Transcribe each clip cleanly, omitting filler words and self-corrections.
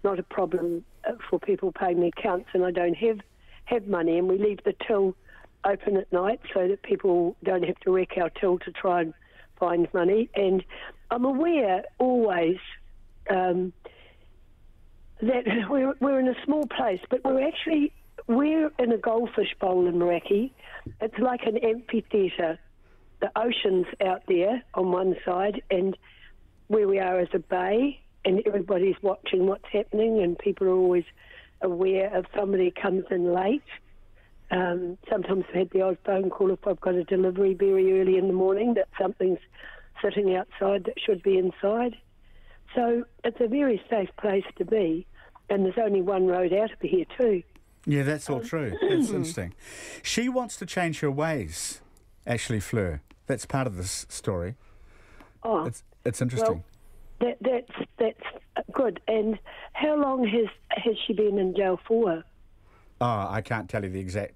not a problem for people paying their accounts, and I don't have money, and we leave the till open at night so that people don't have to wreck our till to try and find money. And I'm aware always that we're in a small place, but we're in a goldfish bowl in Meraki. It's like an amphitheatre. The ocean's out there on one side, and where we are is a bay, and everybody's watching what's happening, and people are always aware if somebody comes in late. Sometimes I've had the odd phone call if I've got a delivery very early in the morning that something's sitting outside that should be inside. So it's a very safe place to be, and there's only one road out of here too. Yeah, that's all true. That's interesting. She wants to change her ways, actually, Fleur. That's part of this story. Oh, it's interesting. Well, that's good. And how long has she been in jail for? Oh, I can't tell you the exact.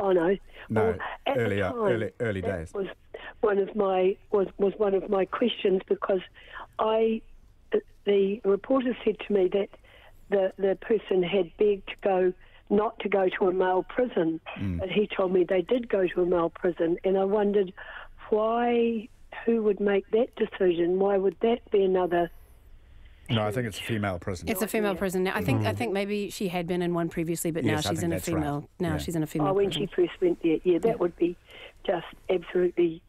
Oh no. No, well, early days. Was one of my questions, because the reporter said to me that the person had begged not to go to a male prison, but he told me they did go to a male prison, and I wondered who would make that decision? Why would that be another? No, I think it's a female prison. It's a female prison now. I think maybe she had been in one previously, but now she's in a female. Right. Now she's in a female. Oh, when prison. she first went there, that would be just absolutely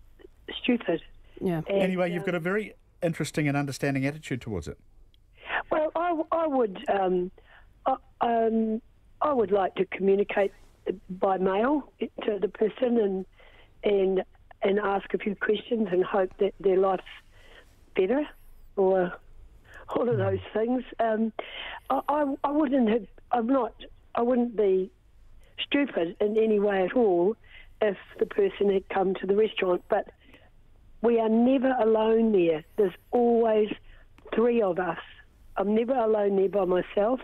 stupid. Yeah. And, anyway, you've got a very interesting and understanding attitude towards it. Well, I would like to communicate by mail to the person and ask a few questions and hope that their life's better, or all of those things. I wouldn't be stupid in any way at all if the person had come to the restaurant, but we are never alone there. There's always three of us. I'm never alone there by myself.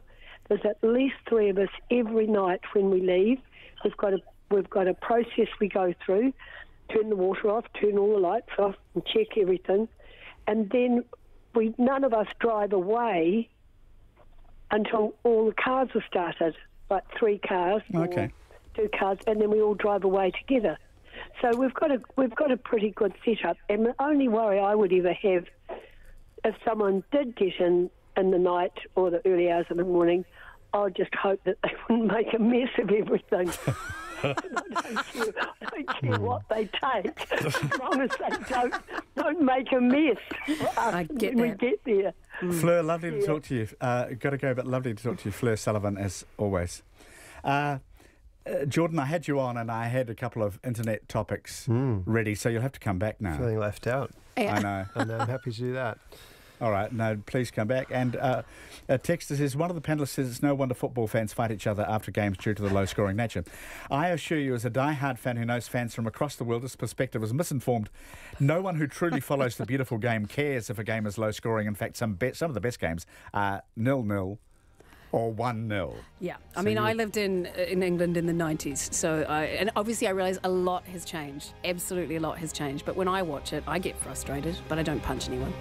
There's at least three of us every night when we leave. We've got a process we go through: turn the water off, turn all the lights off, and check everything, and then none of us drive away until all the cars are started, like 3 cars, okay, 2 cars, and then we all drive away together. So we've got a pretty good setup. And the only worry I would ever have, if someone did get in the night or the early hours of the morning, I would just hope that they wouldn't make a mess of everything. I don't care what they take, as long as they don't make a mess when we get there. Fleur, lovely to talk to you. Got to go, but lovely to talk to you, Fleur Sullivan, as always. Jordan, I had you on, and I had a couple of internet topics ready, so you'll have to come back now. Feeling left out. I know. I know. I'm happy to do that. All right, no, please come back. And a texter says, one of the panellists says it's no wonder football fans fight each other after games due to the low-scoring nature. I assure you, as a die-hard fan who knows fans from across the world, this perspective is misinformed. No one who truly follows the beautiful game cares if a game is low-scoring. In fact, some of the best games are 0-0 or 1-0. Yeah, I mean, I lived in England in the 90s, and obviously I realise a lot has changed. Absolutely a lot has changed. But when I watch it, I get frustrated, but I don't punch anyone.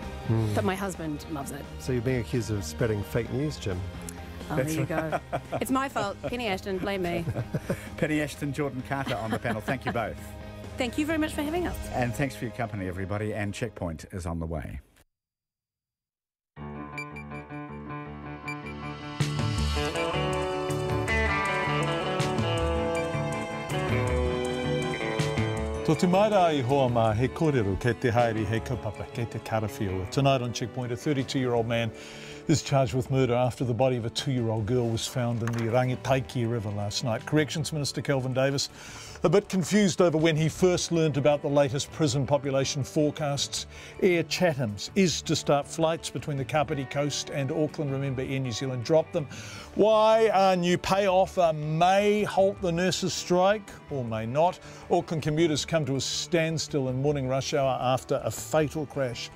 But my husband loves it. So you're being accused of spreading fake news, Jim? Oh, there you go. It's my fault. Penny Ashton, blame me. Penny Ashton, Jordan Carter on the panel. Thank you both. Thank you very much for having us. And thanks for your company, everybody. And Checkpoint is on the way. Tō te maira I hoa mā he kōrero kei te haere he kaupapa kei te karawhiua. Tonight on Checkpoint, a 32-year-old man is charged with murder after the body of a 2-year-old girl was found in the Rangitaiki River last night. Corrections Minister Kelvin Davis a bit confused over when he first learned about the latest prison population forecasts. Air Chatham's is to start flights between the Kapiti Coast and Auckland. Remember, Air New Zealand dropped them. Why a new pay offer may halt the nurses' strike or may not. Auckland commuters come to a standstill in morning rush hour after a fatal crash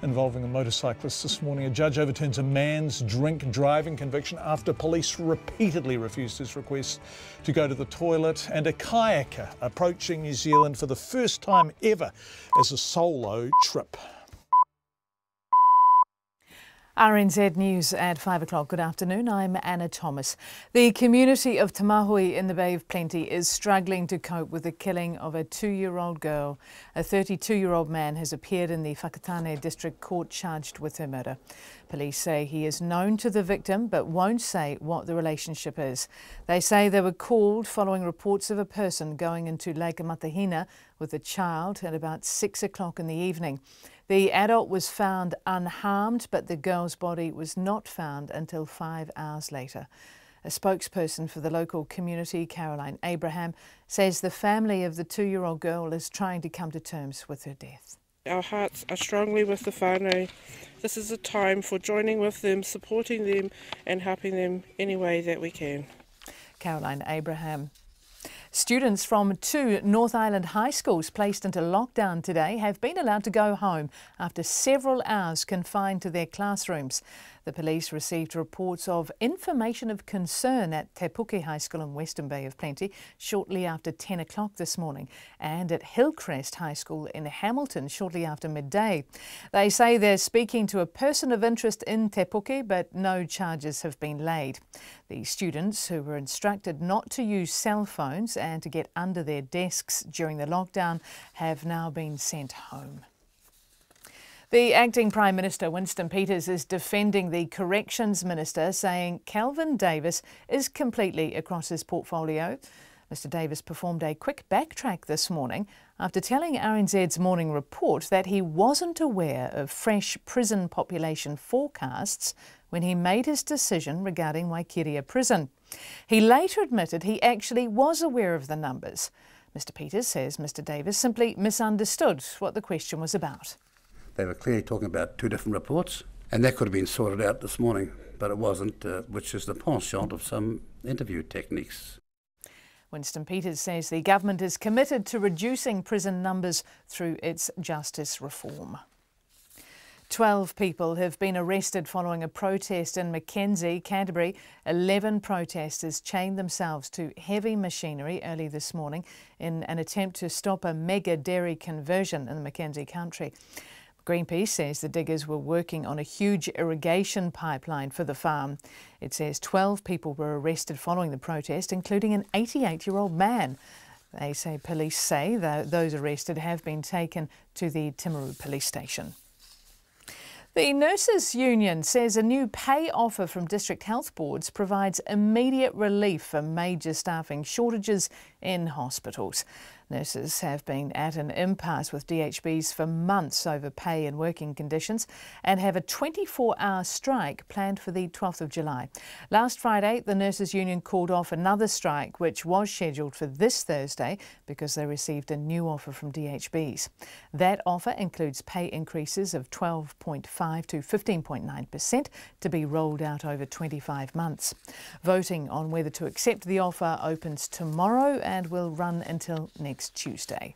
involving a motorcyclist this morning. A judge overturns a man's drink driving conviction after police repeatedly refused his request to go to the toilet. And a kayaker approaching New Zealand for the first time ever as a solo trip. RNZ News at 5 o'clock. Good afternoon. I'm Anna Thomas. The community of Tamahui in the Bay of Plenty is struggling to cope with the killing of a 2-year-old girl. A 32-year-old man has appeared in the Whakatane District Court charged with her murder. Police say he is known to the victim but won't say what the relationship is. They say they were called following reports of a person going into Lake Matahina with a child at about 6 o'clock in the evening. The adult was found unharmed, but the girl's body was not found until 5 hours later. A spokesperson for the local community, Caroline Abraham, says the family of the 2-year-old girl is trying to come to terms with her death. Our hearts are strongly with the whānau. This is a time for joining with them, supporting them and helping them any way that we can. Caroline Abraham. Students from 2 North Island high schools placed into lockdown today have been allowed to go home after several hours confined to their classrooms. The police received reports of information of concern at Te Puke High School in Western Bay of Plenty shortly after 10 o'clock this morning and at Hillcrest High School in Hamilton shortly after midday. They say they're speaking to a person of interest in Te Puke, but no charges have been laid. The students, who were instructed not to use cell phones and to get under their desks during the lockdown, have now been sent home. The acting Prime Minister, Winston Peters, is defending the Corrections Minister, saying Kelvin Davis is completely across his portfolio. Mr Davis performed a quick backtrack this morning after telling RNZ's Morning Report that he wasn't aware of fresh prison population forecasts when he made his decision regarding Waikiria Prison. He later admitted he actually was aware of the numbers. Mr Peters says Mr Davis simply misunderstood what the question was about. They were clearly talking about 2 different reports, and that could have been sorted out this morning, but it wasn't, which is the penchant of some interview techniques. Winston Peters says the government is committed to reducing prison numbers through its justice reform. 12 people have been arrested following a protest in Mackenzie, Canterbury. 11 protesters chained themselves to heavy machinery early this morning in an attempt to stop a mega dairy conversion in the Mackenzie country. Greenpeace says the diggers were working on a huge irrigation pipeline for the farm. It says 12 people were arrested following the protest, including an 88-year-old man. Police say that those arrested have been taken to the Timaru police station. The Nurses Union says a new pay offer from district health boards provides immediate relief for major staffing shortages in hospitals. Nurses have been at an impasse with DHBs for months over pay and working conditions and have a 24-hour strike planned for the 12th of July. Last Friday, the Nurses Union called off another strike which was scheduled for this Thursday because they received a new offer from DHBs. That offer includes pay increases of 12.5 to 15.9% to be rolled out over 25 months. Voting on whether to accept the offer opens tomorrow and will run until next Tuesday.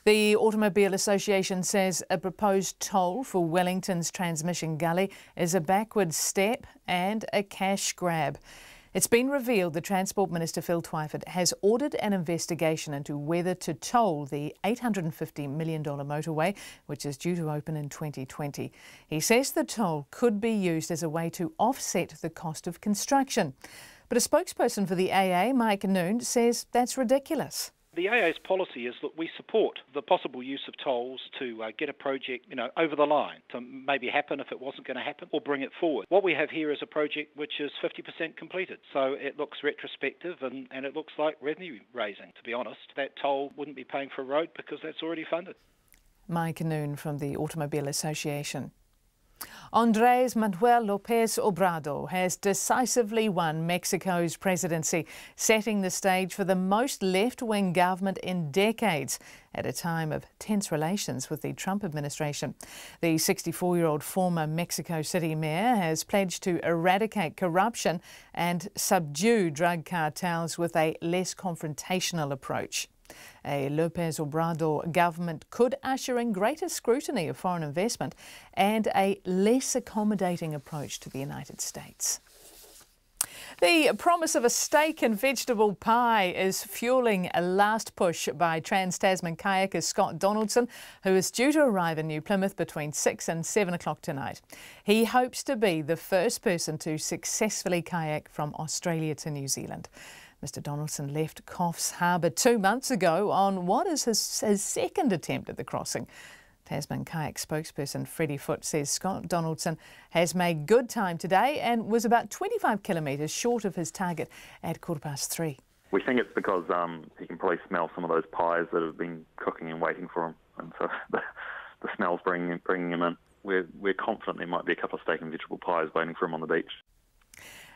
The Automobile Association says a proposed toll for Wellington's transmission gully is a backward step and a cash grab. It's been revealed the Transport Minister Phil Twyford has ordered an investigation into whether to toll the $850 million motorway, which is due to open in 2020. He says the toll could be used as a way to offset the cost of construction. But a spokesperson for the AA, Mike Noon, says that's ridiculous. The AA's policy is that we support the possible use of tolls to get a project, over the line, to maybe happen if it wasn't going to happen, or bring it forward. What we have here is a project which is 50% completed, so it looks retrospective and it looks like revenue raising, to be honest. That toll wouldn't be paying for a road because that's already funded. Mike Noon from the Automobile Association. Andrés Manuel López Obrador has decisively won Mexico's presidency, setting the stage for the most left-wing government in decades at a time of tense relations with the Trump administration. The 64-year-old former Mexico City mayor has pledged to eradicate corruption and subdue drug cartels with a less confrontational approach. A López Obrador government could usher in greater scrutiny of foreign investment and a less accommodating approach to the United States. The promise of a steak and vegetable pie is fuelling a last push by Trans-Tasman kayaker Scott Donaldson, who is due to arrive in New Plymouth between 6 and 7 o'clock tonight. He hopes to be the first person to successfully kayak from Australia to New Zealand. Mr Donaldson left Coffs Harbour 2 months ago on what is his second attempt at the crossing. Tasman Kayak spokesperson Freddie Foote says Scott Donaldson has made good time today and was about 25 kilometres short of his target at 3:15. We think it's because he can probably smell some of those pies that have been cooking and waiting for him, and so the smell's bringing him in. We're confident there might be a couple of steak and vegetable pies waiting for him on the beach.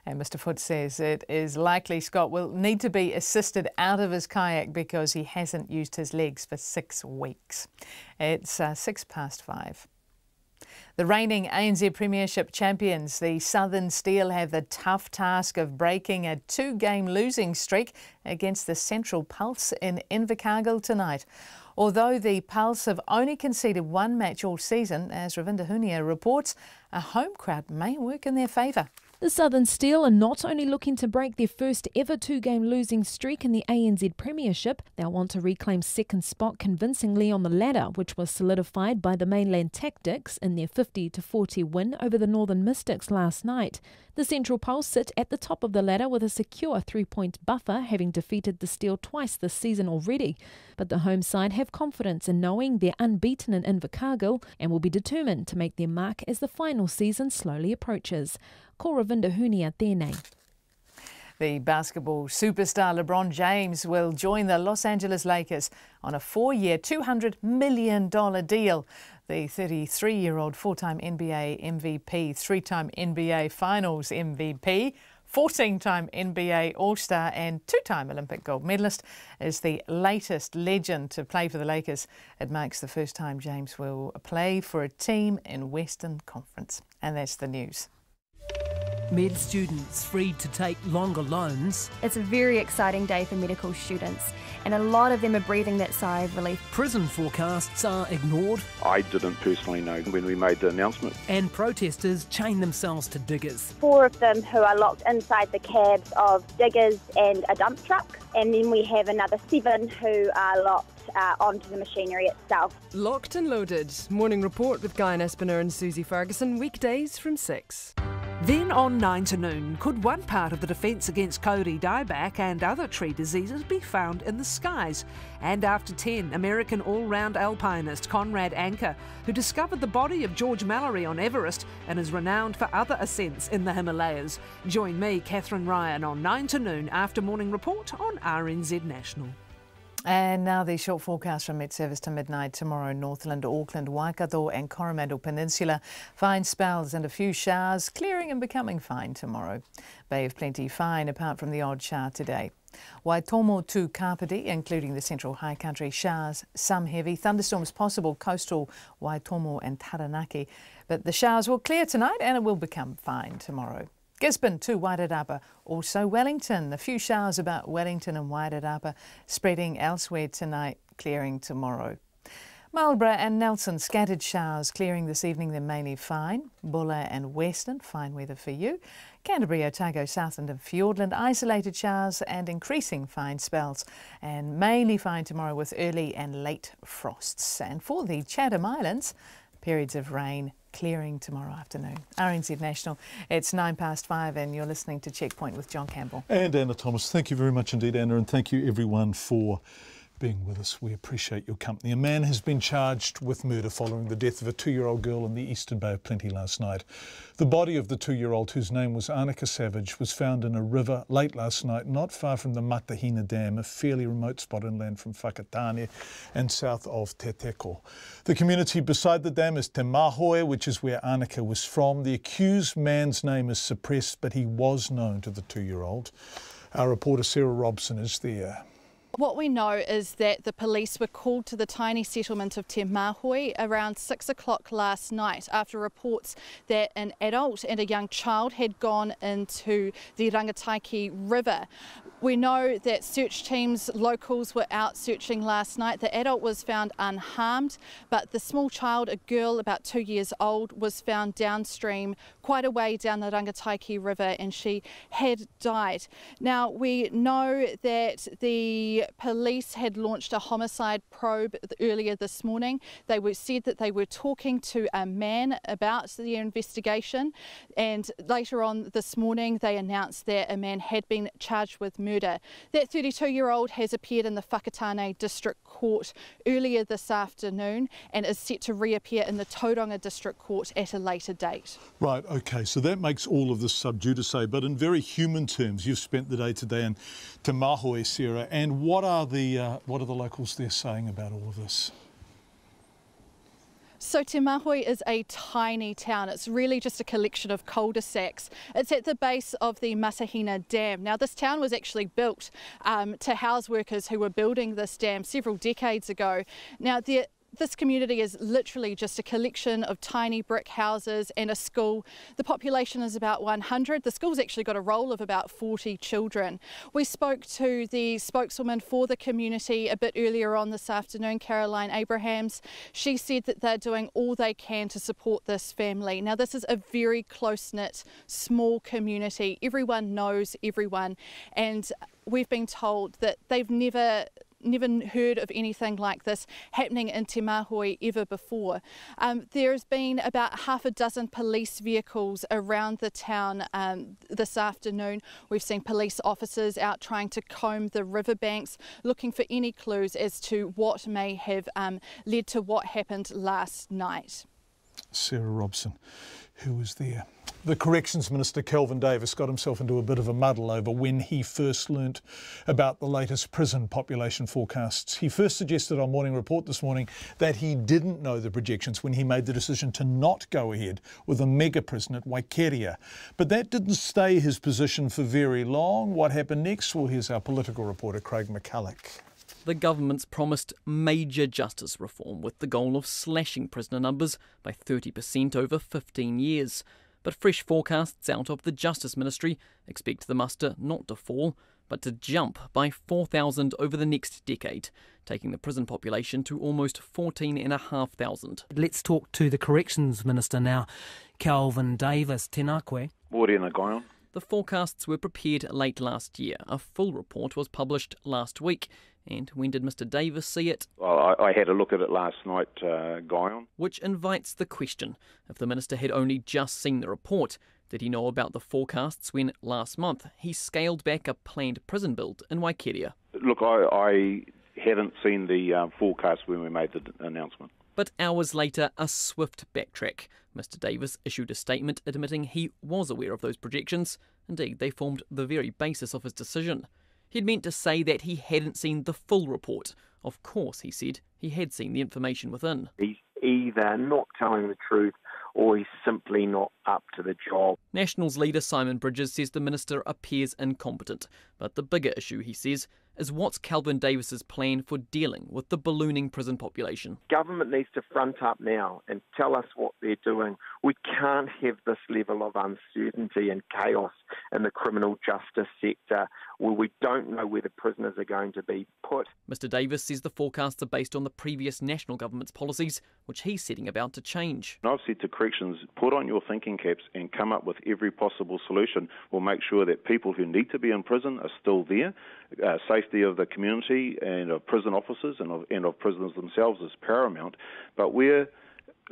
And Mr Foote says it is likely Scott will need to be assisted out of his kayak because he hasn't used his legs for 6 weeks. It's 5:06. The reigning ANZ Premiership champions, the Southern Steel, have the tough task of breaking a 2-game losing streak against the Central Pulse in Invercargill tonight. Although the Pulse have only conceded 1 match all season, as Ravinda Hunia reports, a home crowd may work in their favour. The Southern Steel are not only looking to break their first ever 2-game losing streak in the ANZ Premiership, they'll want to reclaim second spot convincingly on the ladder, which was solidified by the Mainland Tactics in their 50-40 win over the Northern Mystics last night. The Central Pulse sit at the top of the ladder with a secure 3-point buffer, having defeated the Steel twice this season already. But the home side have confidence in knowing they're unbeaten in Invercargill and will be determined to make their mark as the final season slowly approaches. Ko Ravinda Hunia tēnei. The basketball superstar LeBron James will join the Los Angeles Lakers on a 4-year, $200 million deal. The 33-year-old 4-time NBA MVP, 3-time NBA Finals MVP, 14-time NBA All-Star and 2-time Olympic gold medalist is the latest legend to play for the Lakers. It marks the first time James will play for a team in Western Conference. And that's the news. Med students freed to take longer loans. It's a very exciting day for medical students, and a lot of them are breathing that sigh of relief. Prison forecasts are ignored. I didn't personally know when we made the announcement. And protesters chain themselves to diggers. 4 of them who are locked inside the cabs of diggers and a dump truck, and then we have another 7 who are locked onto the machinery itself. Locked and loaded. Morning Report with Guy Aspinall and Susie Ferguson, weekdays from 6. Then on 9 to noon, could one part of the defence against Kauri dieback and other tree diseases be found in the skies? And after 10, American all-round alpinist Conrad Anker, who discovered the body of George Mallory on Everest and is renowned for other ascents in the Himalayas. Join me, Catherine Ryan, on 9 to noon after Morning Report on RNZ National. And now the short forecast from Met Service to midnight tomorrow. Northland, Auckland, Waikato and Coromandel Peninsula. Fine spells and a few showers, clearing and becoming fine tomorrow. Bay of Plenty fine apart from the odd shower today. Waitomo to Kapiti, including the central high country, showers, some heavy. Thunderstorms possible coastal Waitomo and Taranaki. But the showers will clear tonight and it will become fine tomorrow. Gisborne to Wairarapa, also Wellington. A few showers about Wellington and Wairarapa, spreading elsewhere tonight, clearing tomorrow. Marlborough and Nelson, scattered showers, clearing this evening, they're mainly fine. Bulla and Western, fine weather for you. Canterbury, Otago, Southland and Fiordland, isolated showers and increasing fine spells. And mainly fine tomorrow with early and late frosts. And for the Chatham Islands, periods of rain, clearing tomorrow afternoon. RNZ National, it's 5:09 and you're listening to Checkpoint with John Campbell. And Anna Thomas. Thank you very much indeed, Anna, and thank you everyone for being with us. We appreciate your company. A man has been charged with murder following the death of a 2-year-old girl in the Eastern Bay of Plenty last night. The body of the 2-year-old, whose name was Annika Savage, was found in a river late last night, not far from the Matahina Dam, a fairly remote spot inland from Whakatane and south of Te Teko. The community beside the dam is Te Mahoe, which is where Annika was from. The accused man's name is suppressed, but he was known to the 2-year-old. Our reporter Sarah Robson is there. What we know is that the police were called to the tiny settlement of Te Mahui around 6 o'clock last night after reports that an adult and a young child had gone into the Rangataiki River. We know that search teams, locals, were out searching last night. The adult was found unharmed, but the small child, a girl about 2 years old, was found downstream quite a way down the Rangataiki River, and she had died. Now, we know that the police had launched a homicide probe earlier this morning. They said that they were talking to a man about the investigation, and later on this morning they announced that a man had been charged with murder. That 32-year-old has appeared in the Whakatane District Court earlier this afternoon and is set to reappear in the Tauranga District Court at a later date. Right, OK, so that makes all of this sub judice, but in very human terms, you've spent the day today in Te Mahui, Sarah, and what are the locals there saying about all of this? So Te Mahui is a tiny town. It's really just a collection of cul-de-sacs. It's at the base of the Matahina Dam. Now, this town was actually built to house workers who were building this dam several decades ago. Now, this community is literally just a collection of tiny brick houses and a school. The population is about 100. The school's actually got a roll of about 40 children. We spoke to the spokeswoman for the community a bit earlier on this afternoon, Caroline Abrahams. She said that they're doing all they can to support this family. Now, this is a very close-knit, small community. Everyone knows everyone, and we've been told that they've never heard of anything like this happening in Te Mahui ever before. There's been about half a dozen police vehicles around the town this afternoon. We've seen police officers out trying to comb the riverbanks, looking for any clues as to what may have led to what happened last night. Sarah Robson, who was there. The Corrections Minister, Kelvin Davis, got himself into a bit of a muddle over when he first learnt about the latest prison population forecasts. He first suggested on Morning Report this morning that he didn't know the projections when he made the decision to not go ahead with a mega prison at Waikeria. But that didn't stay his position for very long. What happened next? Well, here's our political reporter, Craig McCulloch. The government's promised major justice reform with the goal of slashing prisoner numbers by 30% over 15 years. But fresh forecasts out of the Justice Ministry expect the muster not to fall, but to jump by 4,000 over the next decade, taking the prison population to almost 14,500. Let's talk to the Corrections Minister now, Kelvin Davis. Tēnā koe. Mōrena Gaion. The forecasts were prepared late last year. A full report was published last week. And when did Mr Davis see it? Well, I had a look at it last night, Gaion. Which invites the question. If the Minister had only just seen the report, did he know about the forecasts when last month he scaled back a planned prison build in Waikeria? Look, I hadn't seen the forecast when we made the announcement. But hours later, a swift backtrack. Mr Davis issued a statement admitting he was aware of those projections. Indeed, they formed the very basis of his decision. He'd meant to say that he hadn't seen the full report. Of course, he said, he had seen the information within. He's either not telling the truth or he's simply not up to the job. Nationals leader Simon Bridges says the minister appears incompetent. But the bigger issue, he says, is what's Kelvin Davis's plan for dealing with the ballooning prison population. Government needs to front up now and tell us what they're doing. We can't have this level of uncertainty and chaos in the criminal justice sector where we don't know where the prisoners are going to be put. Mr Davis says the forecasts are based on the previous national government's policies, which he's setting about to change. And I've said to Corrections, put on your thinking caps and come up with every possible solution. We'll make sure that people who need to be in prison are still there. Safety of the community and of prison officers and of prisoners themselves is paramount. But we're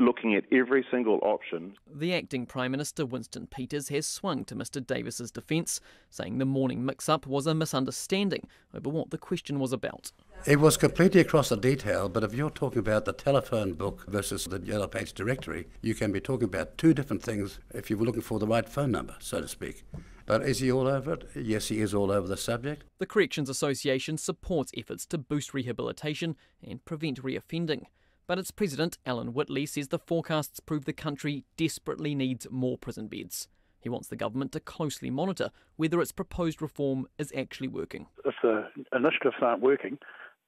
looking at every single option. The acting Prime Minister, Winston Peters, has swung to Mr Davis's defence, saying the morning mix-up was a misunderstanding over what the question was about. It was completely across the detail, but if you're talking about the telephone book versus the Yellow Page directory, you can be talking about two different things if you were looking for the right phone number, so to speak. But is he all over it? Yes, he is all over the subject. The Corrections Association supports efforts to boost rehabilitation and prevent reoffending. But its president, Alan Whitley, says the forecasts prove the country desperately needs more prison beds. He wants the government to closely monitor whether its proposed reform is actually working. If the initiatives aren't working,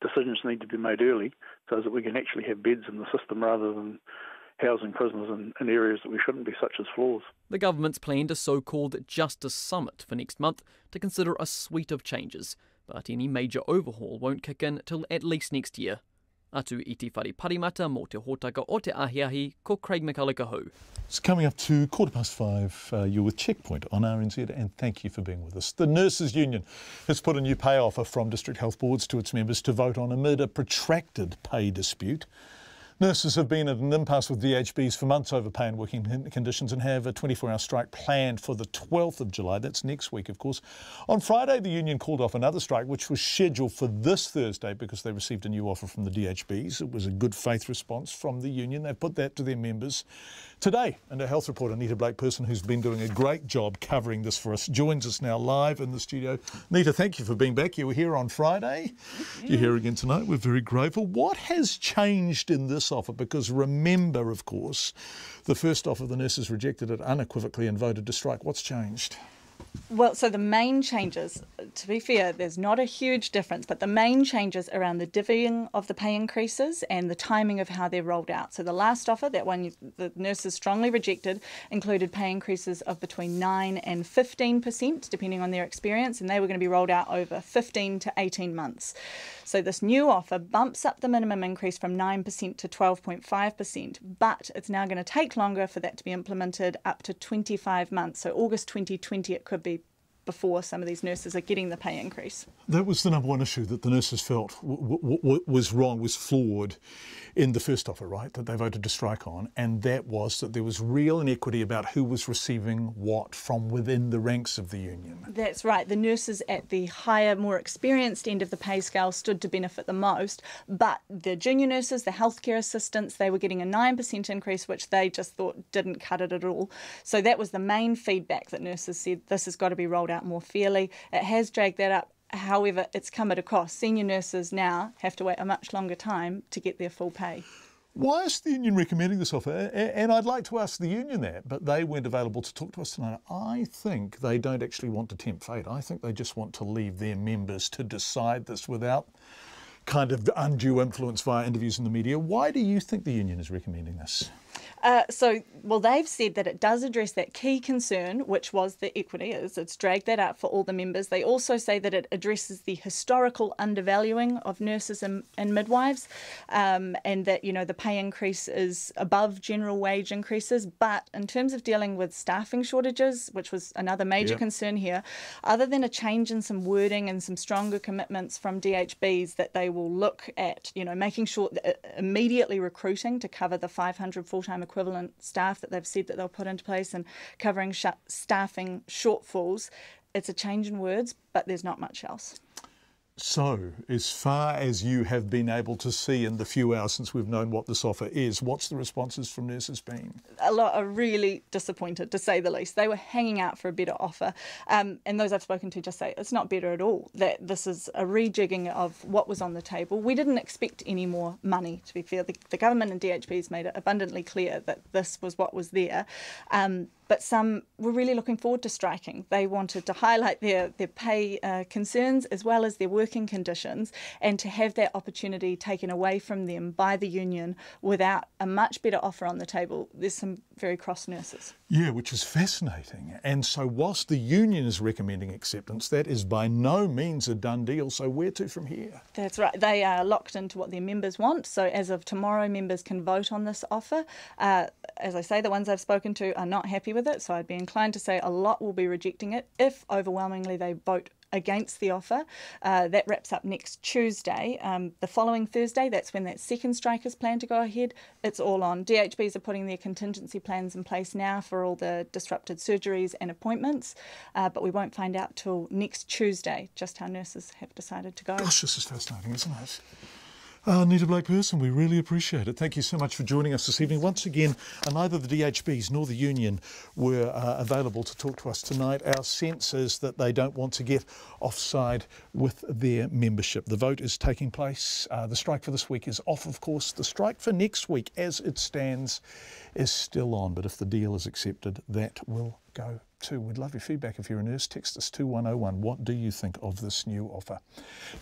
decisions need to be made early so that we can actually have beds in the system rather than housing prisoners in areas that we shouldn't be, such as floors. The government's planned a so-called Justice Summit for next month to consider a suite of changes, but any major overhaul won't kick in till at least next year. Atu i te whare parimata mō te hōtaka o te ahiahi, ko Craig McCulloch. It's coming up to 5:15. You're with Checkpoint on RNZ, and thank you for being with us. The Nurses Union has put a new pay offer from district health boards to its members to vote on amid a protracted pay dispute. Nurses have been at an impasse with DHBs for months over pay and working conditions and have a 24-hour strike planned for the 12th of July. That's next week, of course. On Friday, the union called off another strike, which was scheduled for this Thursday because they received a new offer from the DHBs. It was a good faith response from the union. They've put that to their members today. And our health reporter, Nita Blake-Person, who's been doing a great job covering this for us, joins us now live in the studio. Nita, thank you for being back. You were here on Friday. You're here again tonight. We're very grateful. What has changed in this offer? Because remember, of course, the first offer, the nurses rejected it unequivocally and voted to strike. What's changed? Well, so the main changes, to be fair, there's not a huge difference, but the main changes around the divvying of the pay increases and the timing of how they're rolled out. So the last offer, that one the nurses strongly rejected, included pay increases of between 9 and 15%, depending on their experience, and they were going to be rolled out over 15 to 18 months. So this new offer bumps up the minimum increase from 9% to 12.5%, but it's now going to take longer for that to be implemented, up to 25 months. So August 2020 it could be before some of these nurses are getting the pay increase. That was the number one issue that the nurses felt was wrong, was flawed in the first offer, right, that they voted to strike on, and that was that there was real inequity about who was receiving what from within the ranks of the union. That's right. The nurses at the higher, more experienced end of the pay scale stood to benefit the most, but the junior nurses, the healthcare assistants, they were getting a 9% increase, which they just thought didn't cut it at all. So that was the main feedback that nurses said, this has got to be rolled out more fairly. It has dragged that up. However, it's come at a cost. Senior nurses now have to wait a much longer time to get their full pay. Why is the union recommending this offer? And I'd like to ask the union that, but they weren't available to talk to us tonight. I think they don't actually want to tempt fate. I think they just want to leave their members to decide this without kind of undue influence via interviews in the media. Why do you think the union is recommending this? They've said that it does address that key concern, which was the equity. It's dragged that up for all the members. They also say that it addresses the historical undervaluing of nurses and midwives, and that, you know, the pay increase is above general wage increases. But in terms of dealing with staffing shortages, which was another major concern here, other than a change in some wording and some stronger commitments from DHBs that they will look at, you know, making sure that immediately recruiting to cover the 500 full-time equivalent staff that they've said that they'll put into place and covering staffing shortfalls. It's a change in words, but there's not much else. So, as far as you have been able to see in the few hours since we've known what this offer is, what's the responses from nurses been? A lot are really disappointed, to say the least. They were hanging out for a better offer. And those I've spoken to just say it's not better at all, that this is a rejigging of what was on the table. We didn't expect any more money, to be fair. The government and DHB's made it abundantly clear that this was what was there. But some were really looking forward to striking. They wanted to highlight their pay concerns as well as their working conditions, and to have that opportunity taken away from them by the union without a much better offer on the table. There's some very cross nurses. Yeah, which is fascinating. And so whilst the union is recommending acceptance, that is by no means a done deal. So where to from here? That's right. They are locked into what their members want. So as of tomorrow, members can vote on this offer. As I say, the ones I've spoken to are not happy with it. So I'd be inclined to say a lot will be rejecting it if overwhelmingly they vote against the offer. That wraps up next Tuesday. The following Thursday, that's when that second strike is planned to go ahead. It's all on. DHBs are putting their contingency plans in place now for all the disrupted surgeries and appointments, but we won't find out till next Tuesday just how nurses have decided to go. Gosh, this is fascinating, isn't it? Nita Blake-Person, we really appreciate it. Thank you so much for joining us this evening. Once again, neither the DHBs nor the union were available to talk to us tonight. Our sense is that they don't want to get offside with their membership. The vote is taking place. The strike for this week is off, of course. The strike for next week, as it stands, is still on. But if the deal is accepted, that will go too. We'd love your feedback if you're a nurse. Text us 2101. What do you think of this new offer?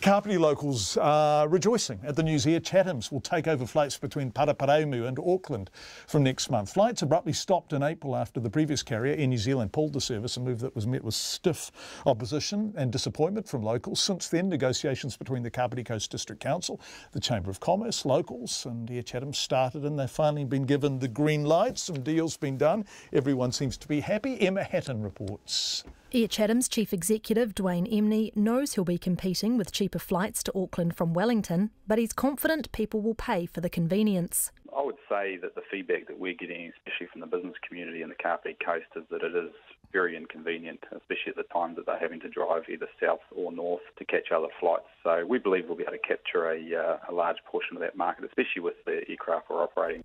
Kapiti locals are rejoicing at the news Air Chathams will take over flights between Paraparaumu and Auckland from next month. Flights abruptly stopped in April after the previous carrier, Air New Zealand, pulled the service, a move that was met with stiff opposition and disappointment from locals. Since then, negotiations between the Kapiti Coast District Council, the Chamber of Commerce, locals and Air Chatham started, and they've finally been given the green light. Some deals been done. Everyone seems to be happy. Emma Hatton reports. Air Chatham's Chief Executive Dwayne Emney knows he'll be competing with cheaper flights to Auckland from Wellington, but he's confident people will pay for the convenience. I would say that the feedback that we're getting, especially from the business community in the Kapiti Coast, is that it is very inconvenient, especially at the time that they're having to drive either south or north to catch other flights. So we believe we'll be able to capture a large portion of that market, especially with the aircraft we're operating.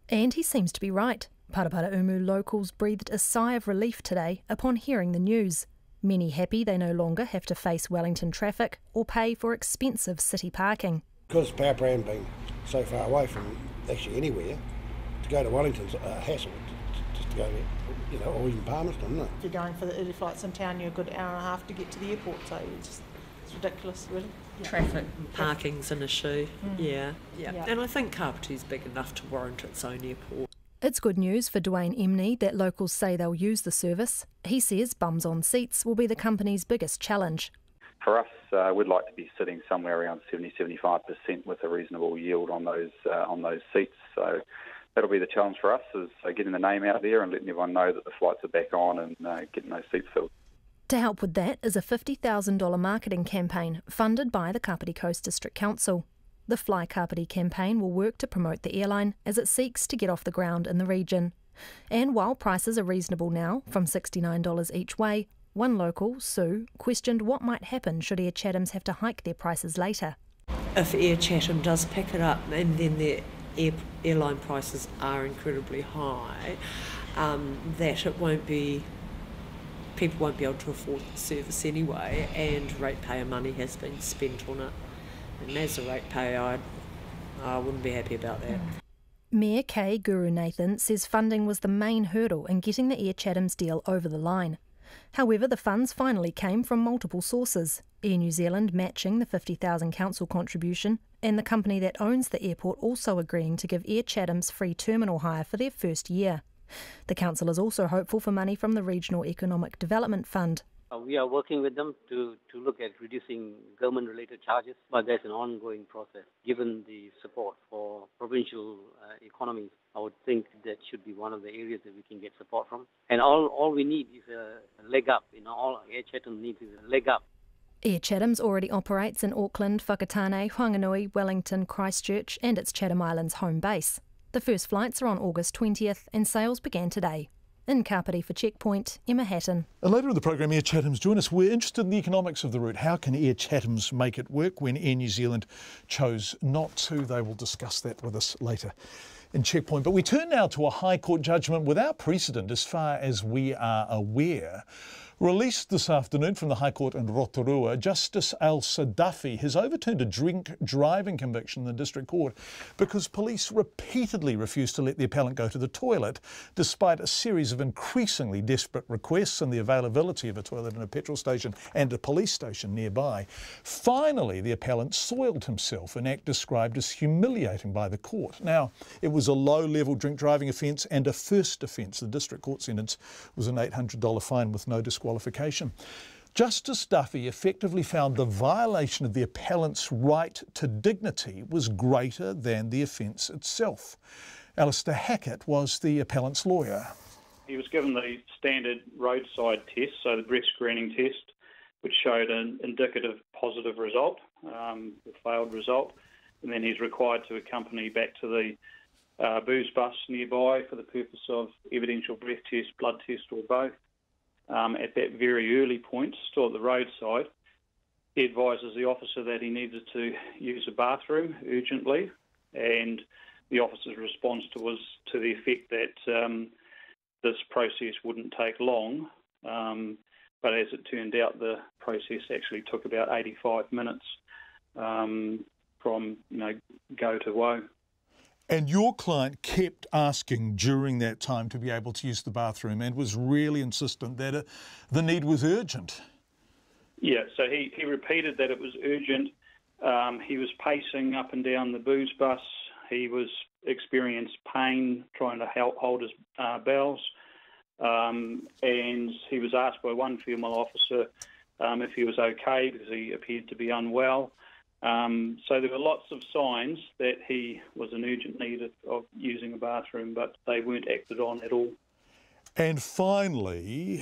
And he seems to be right. Paraparaumu locals breathed a sigh of relief today upon hearing the news. Many happy they no longer have to face Wellington traffic or pay for expensive city parking. Because Paraparaumu being so far away from actually anywhere, to go to Wellington's a hassle, just to go there, or even Palmerston, isn't it? If you're going for the early flights in town, you're a good hour and a half to get to the airport, so it's ridiculous, really. Traffic, parking's an issue, yeah. And I think Kapiti's big enough to warrant its own airport. It's good news for Dwayne Emney that locals say they'll use the service. He says bums on seats will be the company's biggest challenge. For us, we'd like to be sitting somewhere around 70-75% with a reasonable yield on those seats. So that'll be the challenge for us, is getting the name out there and letting everyone know that the flights are back on and getting those seats filled. To help with that is a $50,000 marketing campaign funded by the Kapiti Coast District Council. The Fly Kapiti campaign will work to promote the airline as it seeks to get off the ground in the region. And while prices are reasonable now, from $69 each way, one local, Sue, questioned what might happen should Air Chathams have to hike their prices later. If Air Chatham does pick it up and then their airline prices are incredibly high, that it won't be... people won't be able to afford the service anyway, and ratepayer money has been spent on it. And as a ratepayer, I wouldn't be happy about that. Mayor K. Guru Nathan says funding was the main hurdle in getting the Air Chathams deal over the line. However, the funds finally came from multiple sources, Air New Zealand matching the $50,000 council contribution, and the company that owns the airport also agreeing to give Air Chathams free terminal hire for their first year. The council is also hopeful for money from the Regional Economic Development Fund. We are working with them to look at reducing government-related charges, but there's an ongoing process. Given the support for provincial economies, I would think that should be one of the areas that we can get support from. And all we need is a leg up. All Air Chatham needs is a leg up. Air Chathams already operates in Auckland, Whakatane, Whanganui, Wellington, Christchurch and its Chatham Islands home base. The first flights are on August 20th and sales began today. In Kapiti for Checkpoint, Emma Hatton. And later in the programme, Air Chathams join us. We're interested in the economics of the route. How can Air Chathams make it work when Air New Zealand chose not to? They will discuss that with us later in Checkpoint. But we turn now to a High Court judgment without precedent as far as we are aware. Released this afternoon from the High Court in Rotorua, Justice Al Sadafi has overturned a drink driving conviction in the District Court because police repeatedly refused to let the appellant go to the toilet, despite a series of increasingly desperate requests and the availability of a toilet in a petrol station and a police station nearby. Finally, the appellant soiled himself, an act described as humiliating by the court. Now, it was a low-level drink driving offence and a first offence. The District Court sentence was an $800 fine with no disqualification. Justice Duffy effectively found the violation of the appellant's right to dignity was greater than the offence itself. Alistair Hackett was the appellant's lawyer. He was given the standard roadside test, so the breath screening test, which showed an indicative positive result, a failed result, and then he's required to accompany back to the booze bus nearby for the purpose of evidential breath test, blood test or both. At that very early point, still at the roadside, he advises the officer that he needed to use a bathroom urgently, and the officer's response was to the effect that this process wouldn't take long, but as it turned out, the process actually took about 85 minutes from go to woe. And your client kept asking during that time to be able to use the bathroom and was really insistent that the need was urgent. Yeah, so he repeated that it was urgent. He was pacing up and down the booze bus. He experienced pain trying to hold his bowels. And he was asked by one female officer if he was okay because he appeared to be unwell. So there were lots of signs that he was in urgent need of using a bathroom, but they weren't acted on at all. And finally,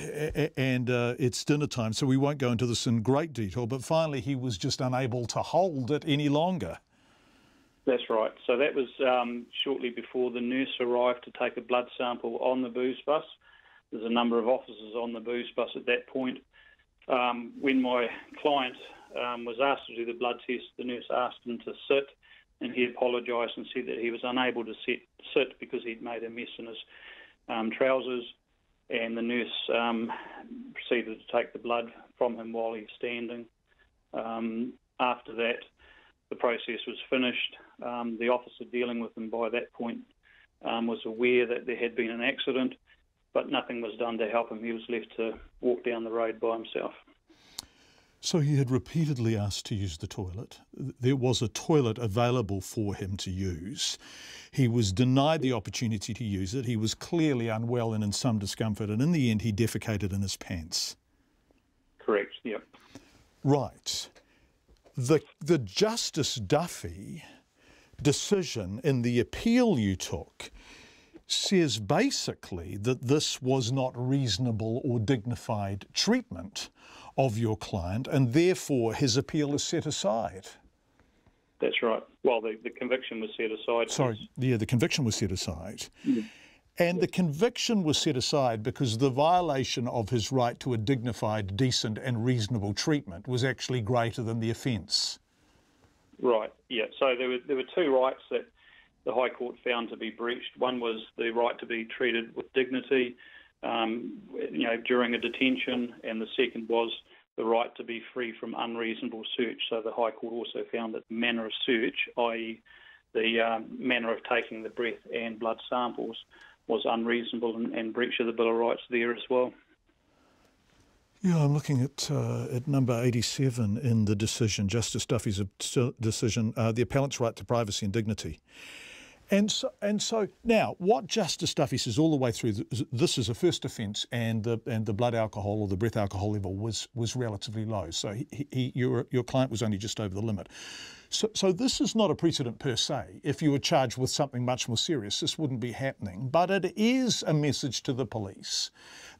and it's dinner time, so we won't go into this in great detail, but finally he was just unable to hold it any longer. That's right. So that was shortly before the nurse arrived to take a blood sample on the booze bus. There's a number of officers on the booze bus at that point. When my client was asked to do the blood test, the nurse asked him to sit, and he apologised and said that he was unable to sit because he'd made a mess in his trousers, and the nurse proceeded to take the blood from him while he was standing. After that, the process was finished. The officer dealing with him by that point was aware that there had been an accident, but nothing was done to help him. He was left to walk down the road by himself. So he had repeatedly asked to use the toilet. There was a toilet available for him to use. He was denied the opportunity to use it. He was clearly unwell and in some discomfort, and in the end he defecated in his pants. Correct, yep. Right. The Justice Duffy decision in the appeal you took says basically that this was not reasonable or dignified treatment of your client, and therefore his appeal is set aside. That's right. Well, the conviction was set aside. Sorry, yeah, the conviction was set aside. Mm. And the conviction was set aside because the violation of his right to a dignified, decent and reasonable treatment was actually greater than the offence. Right, yeah. So there were two rights that the High Court found to be breached. One was the right to be treated with dignity, during a detention, and the second was the right to be free from unreasonable search. So the High Court also found that the manner of search, i.e. the manner of taking the breath and blood samples, was unreasonable and breach of the Bill of Rights there as well. Yeah, I'm looking at number 87 in the decision, Justice Duffy's decision, the appellant's right to privacy and dignity. And so now, what Justice Duffy says all the way through, this is a first offence, and the blood alcohol or the breath alcohol level was relatively low. So your client was only just over the limit. So this is not a precedent per se. If you were charged with something much more serious, this wouldn't be happening. But it is a message to the police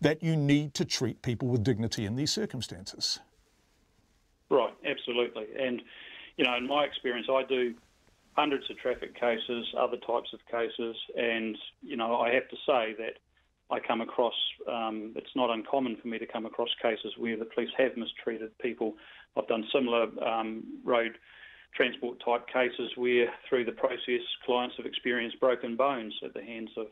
that you need to treat people with dignity in these circumstances. Right, absolutely. And, in my experience, I do hundreds of traffic cases, other types of cases, and, I have to say that I come across, it's not uncommon for me to come across cases where the police have mistreated people. I've done similar road transport type cases where through the process clients have experienced broken bones at the hands of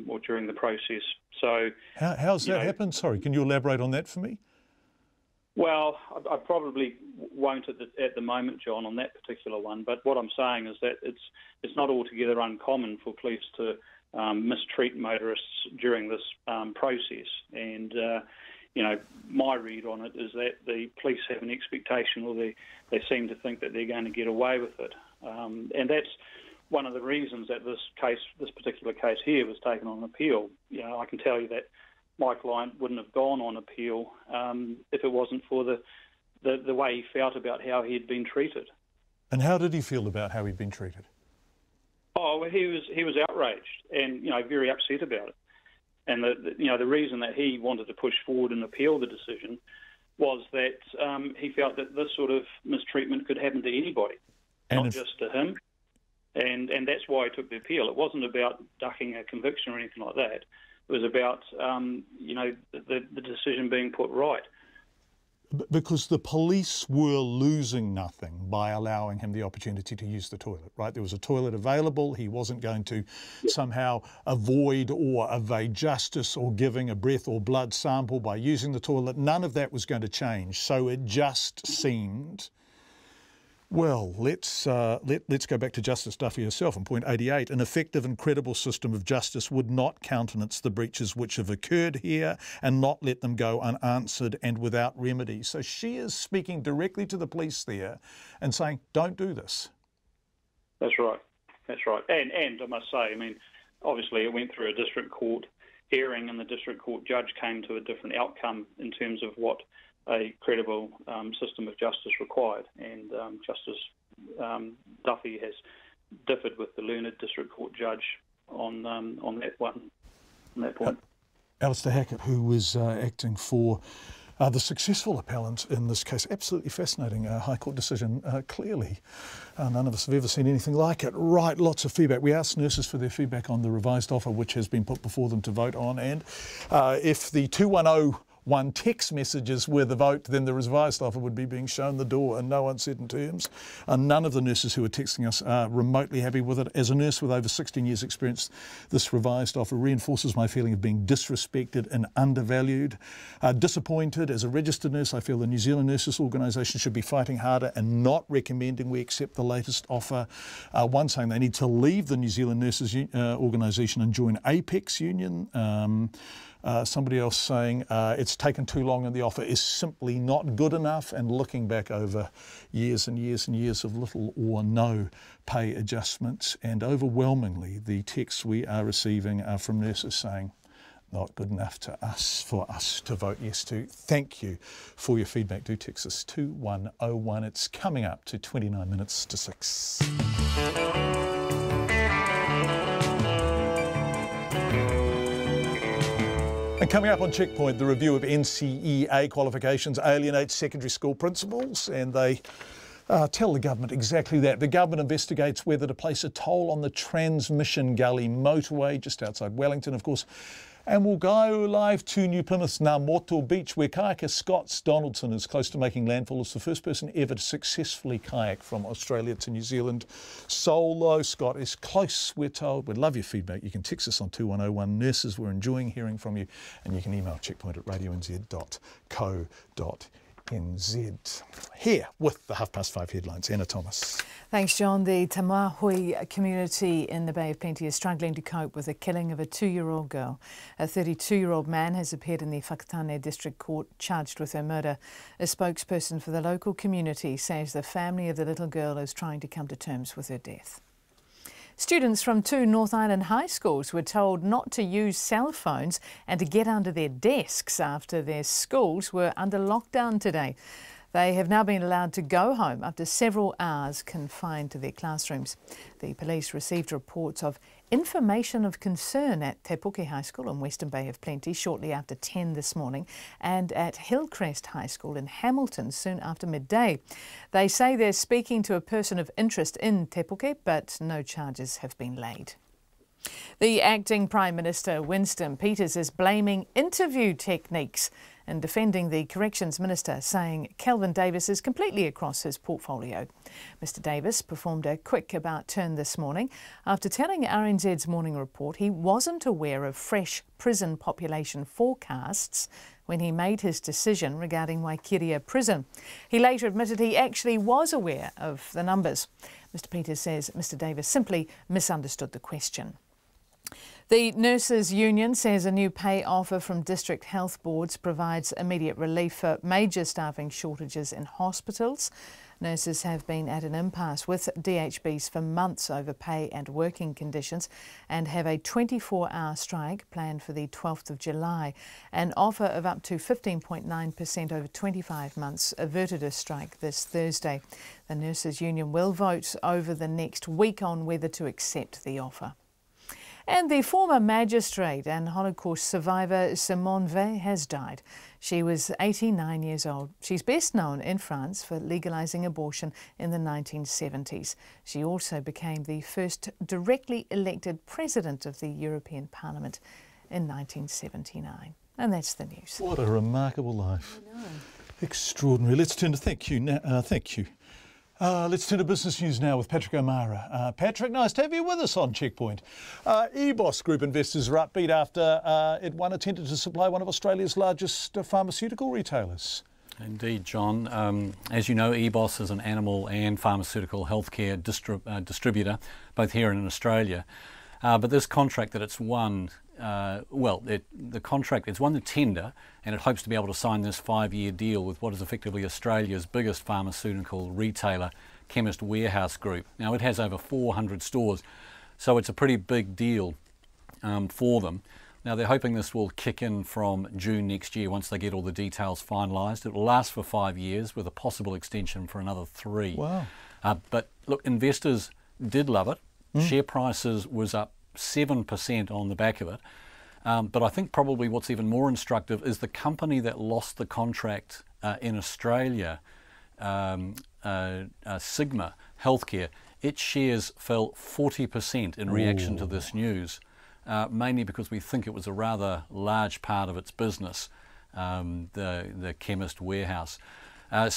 or during the process. So how's that happened? Sorry, can you elaborate on that for me? Well, I probably won't at the moment, John, on that particular one. But what I'm saying is that it's not altogether uncommon for police to mistreat motorists during this process. And my read on it is that the police have an expectation, or they seem to think that they're going to get away with it. And that's one of the reasons that this particular case here was taken on appeal. I can tell you that my client wouldn't have gone on appeal if it wasn't for the way he felt about how he had been treated. And how did he feel about how he'd been treated? Oh, well, he was outraged and very upset about it. And the reason that he wanted to push forward and appeal the decision was that he felt that this sort of mistreatment could happen to anybody, not just to him. And that's why he took the appeal. It wasn't about ducking a conviction or anything like that. It was about the decision being put right. Because the police were losing nothing by allowing him the opportunity to use the toilet, right? There was a toilet available. He wasn't going to somehow avoid or evade justice or giving a breath or blood sample by using the toilet. None of that was going to change. So it just seemed Well, let's go back to Justice Duffy herself on point 88. An effective and credible system of justice would not countenance the breaches which have occurred here and not let them go unanswered and without remedy. So she is speaking directly to the police there and saying, don't do this. That's right. That's right. And I must say, I mean, obviously it went through a district court hearing and the district court judge came to a different outcome in terms of what a credible system of justice required, and Justice Duffy has differed with the learned district court judge on that point. Alistair Hackett, who was acting for the successful appellant in this case, absolutely fascinating High Court decision. Clearly, none of us have ever seen anything like it. Right, lots of feedback. We asked nurses for their feedback on the revised offer, which has been put before them to vote on, and if the 2101 text messages were the vote, then the revised offer would be being shown the door in no uncertain terms. None of the nurses who are texting us are remotely happy with it. As a nurse with over 16 years' experience, this revised offer reinforces my feeling of being disrespected and undervalued. Disappointed. As a registered nurse, I feel the New Zealand Nurses Organisation should be fighting harder and not recommending we accept the latest offer. One saying they need to leave the New Zealand Nurses Organisation and join Apex Union. Somebody else saying it's taken too long and the offer is simply not good enough, and looking back over years and years and years of little or no pay adjustments, and overwhelmingly the texts we are receiving are from nurses saying not good enough for us to vote yes to. Thank you for your feedback. Do text us 2101. It's coming up to 29 minutes to 6. And coming up on Checkpoint, the review of NCEA qualifications alienates secondary school principals, and they tell the government exactly that. The government investigates whether to place a toll on the Transmission Gully motorway just outside Wellington, of course. And we'll go live to New Plymouth's Namoto Beach, where kayaker Scott Donaldson is close to making landfall as the first person ever to successfully kayak from Australia to New Zealand solo. Scott is close, we're told. We'd love your feedback. You can text us on 2101. Nurses, we're enjoying hearing from you. And you can email checkpoint@radionz.co.nz. Here with the 5:30 headlines. Anna Thomas. Thanks, John. The Tamahui community in the Bay of Plenty is struggling to cope with the killing of a 2-year-old girl. A 32-year-old man has appeared in the Whakatane District Court charged with her murder. A spokesperson for the local community says the family of the little girl is trying to come to terms with her death. Students from 2 North Island high schools were told not to use cell phones and to get under their desks after their schools were under lockdown today. They have now been allowed to go home after several hours confined to their classrooms. The police received reports of information of concern at Te Puke High School in Western Bay of Plenty shortly after 10 this morning, and at Hillcrest High School in Hamilton soon after midday. They say they're speaking to a person of interest in Te Puke, but no charges have been laid. The acting Prime Minister, Winston Peters, is blaming interview techniques and defending the Corrections Minister, saying Kelvin Davis is completely across his portfolio. Mr Davis performed a quick about-turn this morning after telling RNZ's Morning Report he wasn't aware of fresh prison population forecasts when he made his decision regarding Waikiria Prison. He later admitted he actually was aware of the numbers. Mr Peters says Mr Davis simply misunderstood the question. The Nurses Union says a new pay offer from district health boards provides immediate relief for major staffing shortages in hospitals. Nurses have been at an impasse with DHBs for months over pay and working conditions and have a 24-hour strike planned for the 12th of July. An offer of up to 15.9% over 25 months averted a strike this Thursday. The Nurses Union will vote over the next week on whether to accept the offer. And the former magistrate and Holocaust survivor Simone Weil has died. She was 89 years old. She's best known in France for legalising abortion in the 1970s. She also became the first directly elected president of the European Parliament in 1979. And that's the news. What a remarkable life. I know. Extraordinary. Let's turn to thank you. Let's turn to business news now with Patrick O'Mara. Patrick, nice to have you with us on Checkpoint. EBOS Group investors are upbeat after it won a tender to supply one of Australia's largest pharmaceutical retailers. Indeed, John. As you know, EBOS is an animal and pharmaceutical healthcare distributor, both here and in Australia. But this contract that it's won, it's won the tender, and it hopes to be able to sign this 5-year deal with what is effectively Australia's biggest pharmaceutical retailer, Chemist Warehouse Group. Now, it has over 400 stores, so it's a pretty big deal for them. Now, they're hoping this will kick in from June next year once they get all the details finalised. It will last for 5 years with a possible extension for another 3. Wow. But look, investors did love it. Share prices was up 7% on the back of it. But I think probably what's even more instructive is the company that lost the contract in Australia, Sigma Healthcare. Its shares fell 40% in reaction to this news. Mainly because we think it was a rather large part of its business, the Chemist Warehouse. I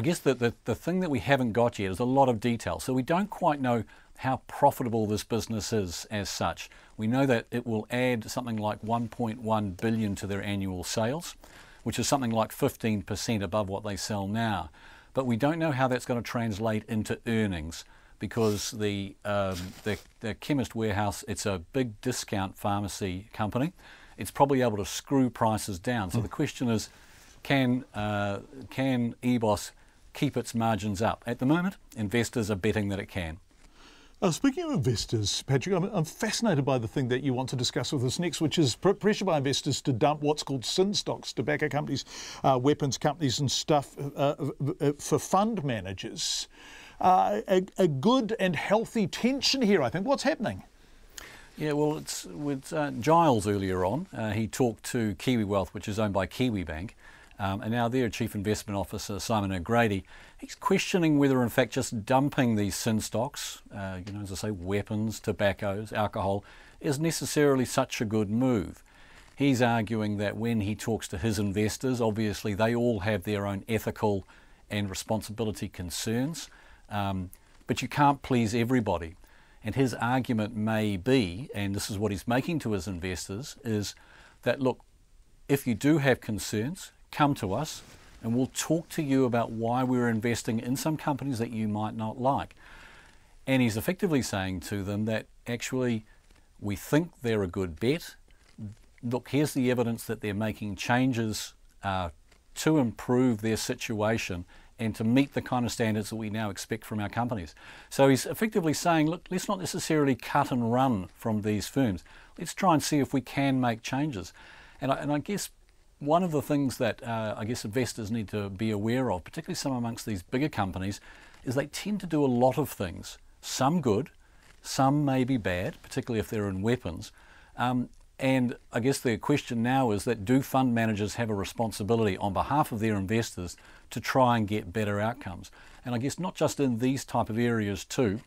guess the thing that we haven't got yet is a lot of detail. So we don't quite know how profitable this business is as such. We know that it will add something like $1.1 billion to their annual sales, which is something like 15% above what they sell now. But we don't know how that's going to translate into earnings, because the Chemist Warehouse, it's a big discount pharmacy company. It's probably able to screw prices down. So the question is, can EBOS keep its margins up? At the moment, investors are betting that it can. Speaking of investors, Patrick, I'm fascinated by the thing that you want to discuss with us next, which is pressure by investors to dump what's called sin stocks, tobacco companies, weapons companies and stuff for fund managers. A good and healthy tension here, I think. What's happening? Yeah, well, it's with Giles earlier on. He talked to Kiwi Wealth, which is owned by Kiwi Bank, and now their Chief Investment Officer, Simon O'Grady, he's questioning whether, in fact, just dumping these sin stocks, as I say, weapons, tobaccos, alcohol, is necessarily such a good move. He's arguing that when he talks to his investors, obviously they all have their own ethical and responsibility concerns. But you can't please everybody. And his argument may be, and this is what he's making to his investors, is that, look, if you do have concerns, come to us and we'll talk to you about why we're investing in some companies that you might not like. And he's effectively saying to them that actually we think they're a good bet. Look, here's the evidence that they're making changes to improve their situation and to meet the kind of standards that we now expect from our companies. So he's effectively saying, look, let's not necessarily cut and run from these firms. Let's try and see if we can make changes. And I guess one of the things that I guess investors need to be aware of, particularly some amongst these bigger companies, is they tend to do a lot of things. Some good, some maybe bad, particularly if they're in weapons. And I guess the question now is that do fund managers have a responsibility on behalf of their investors to try and get better outcomes? And I guess not just in these type of areas too,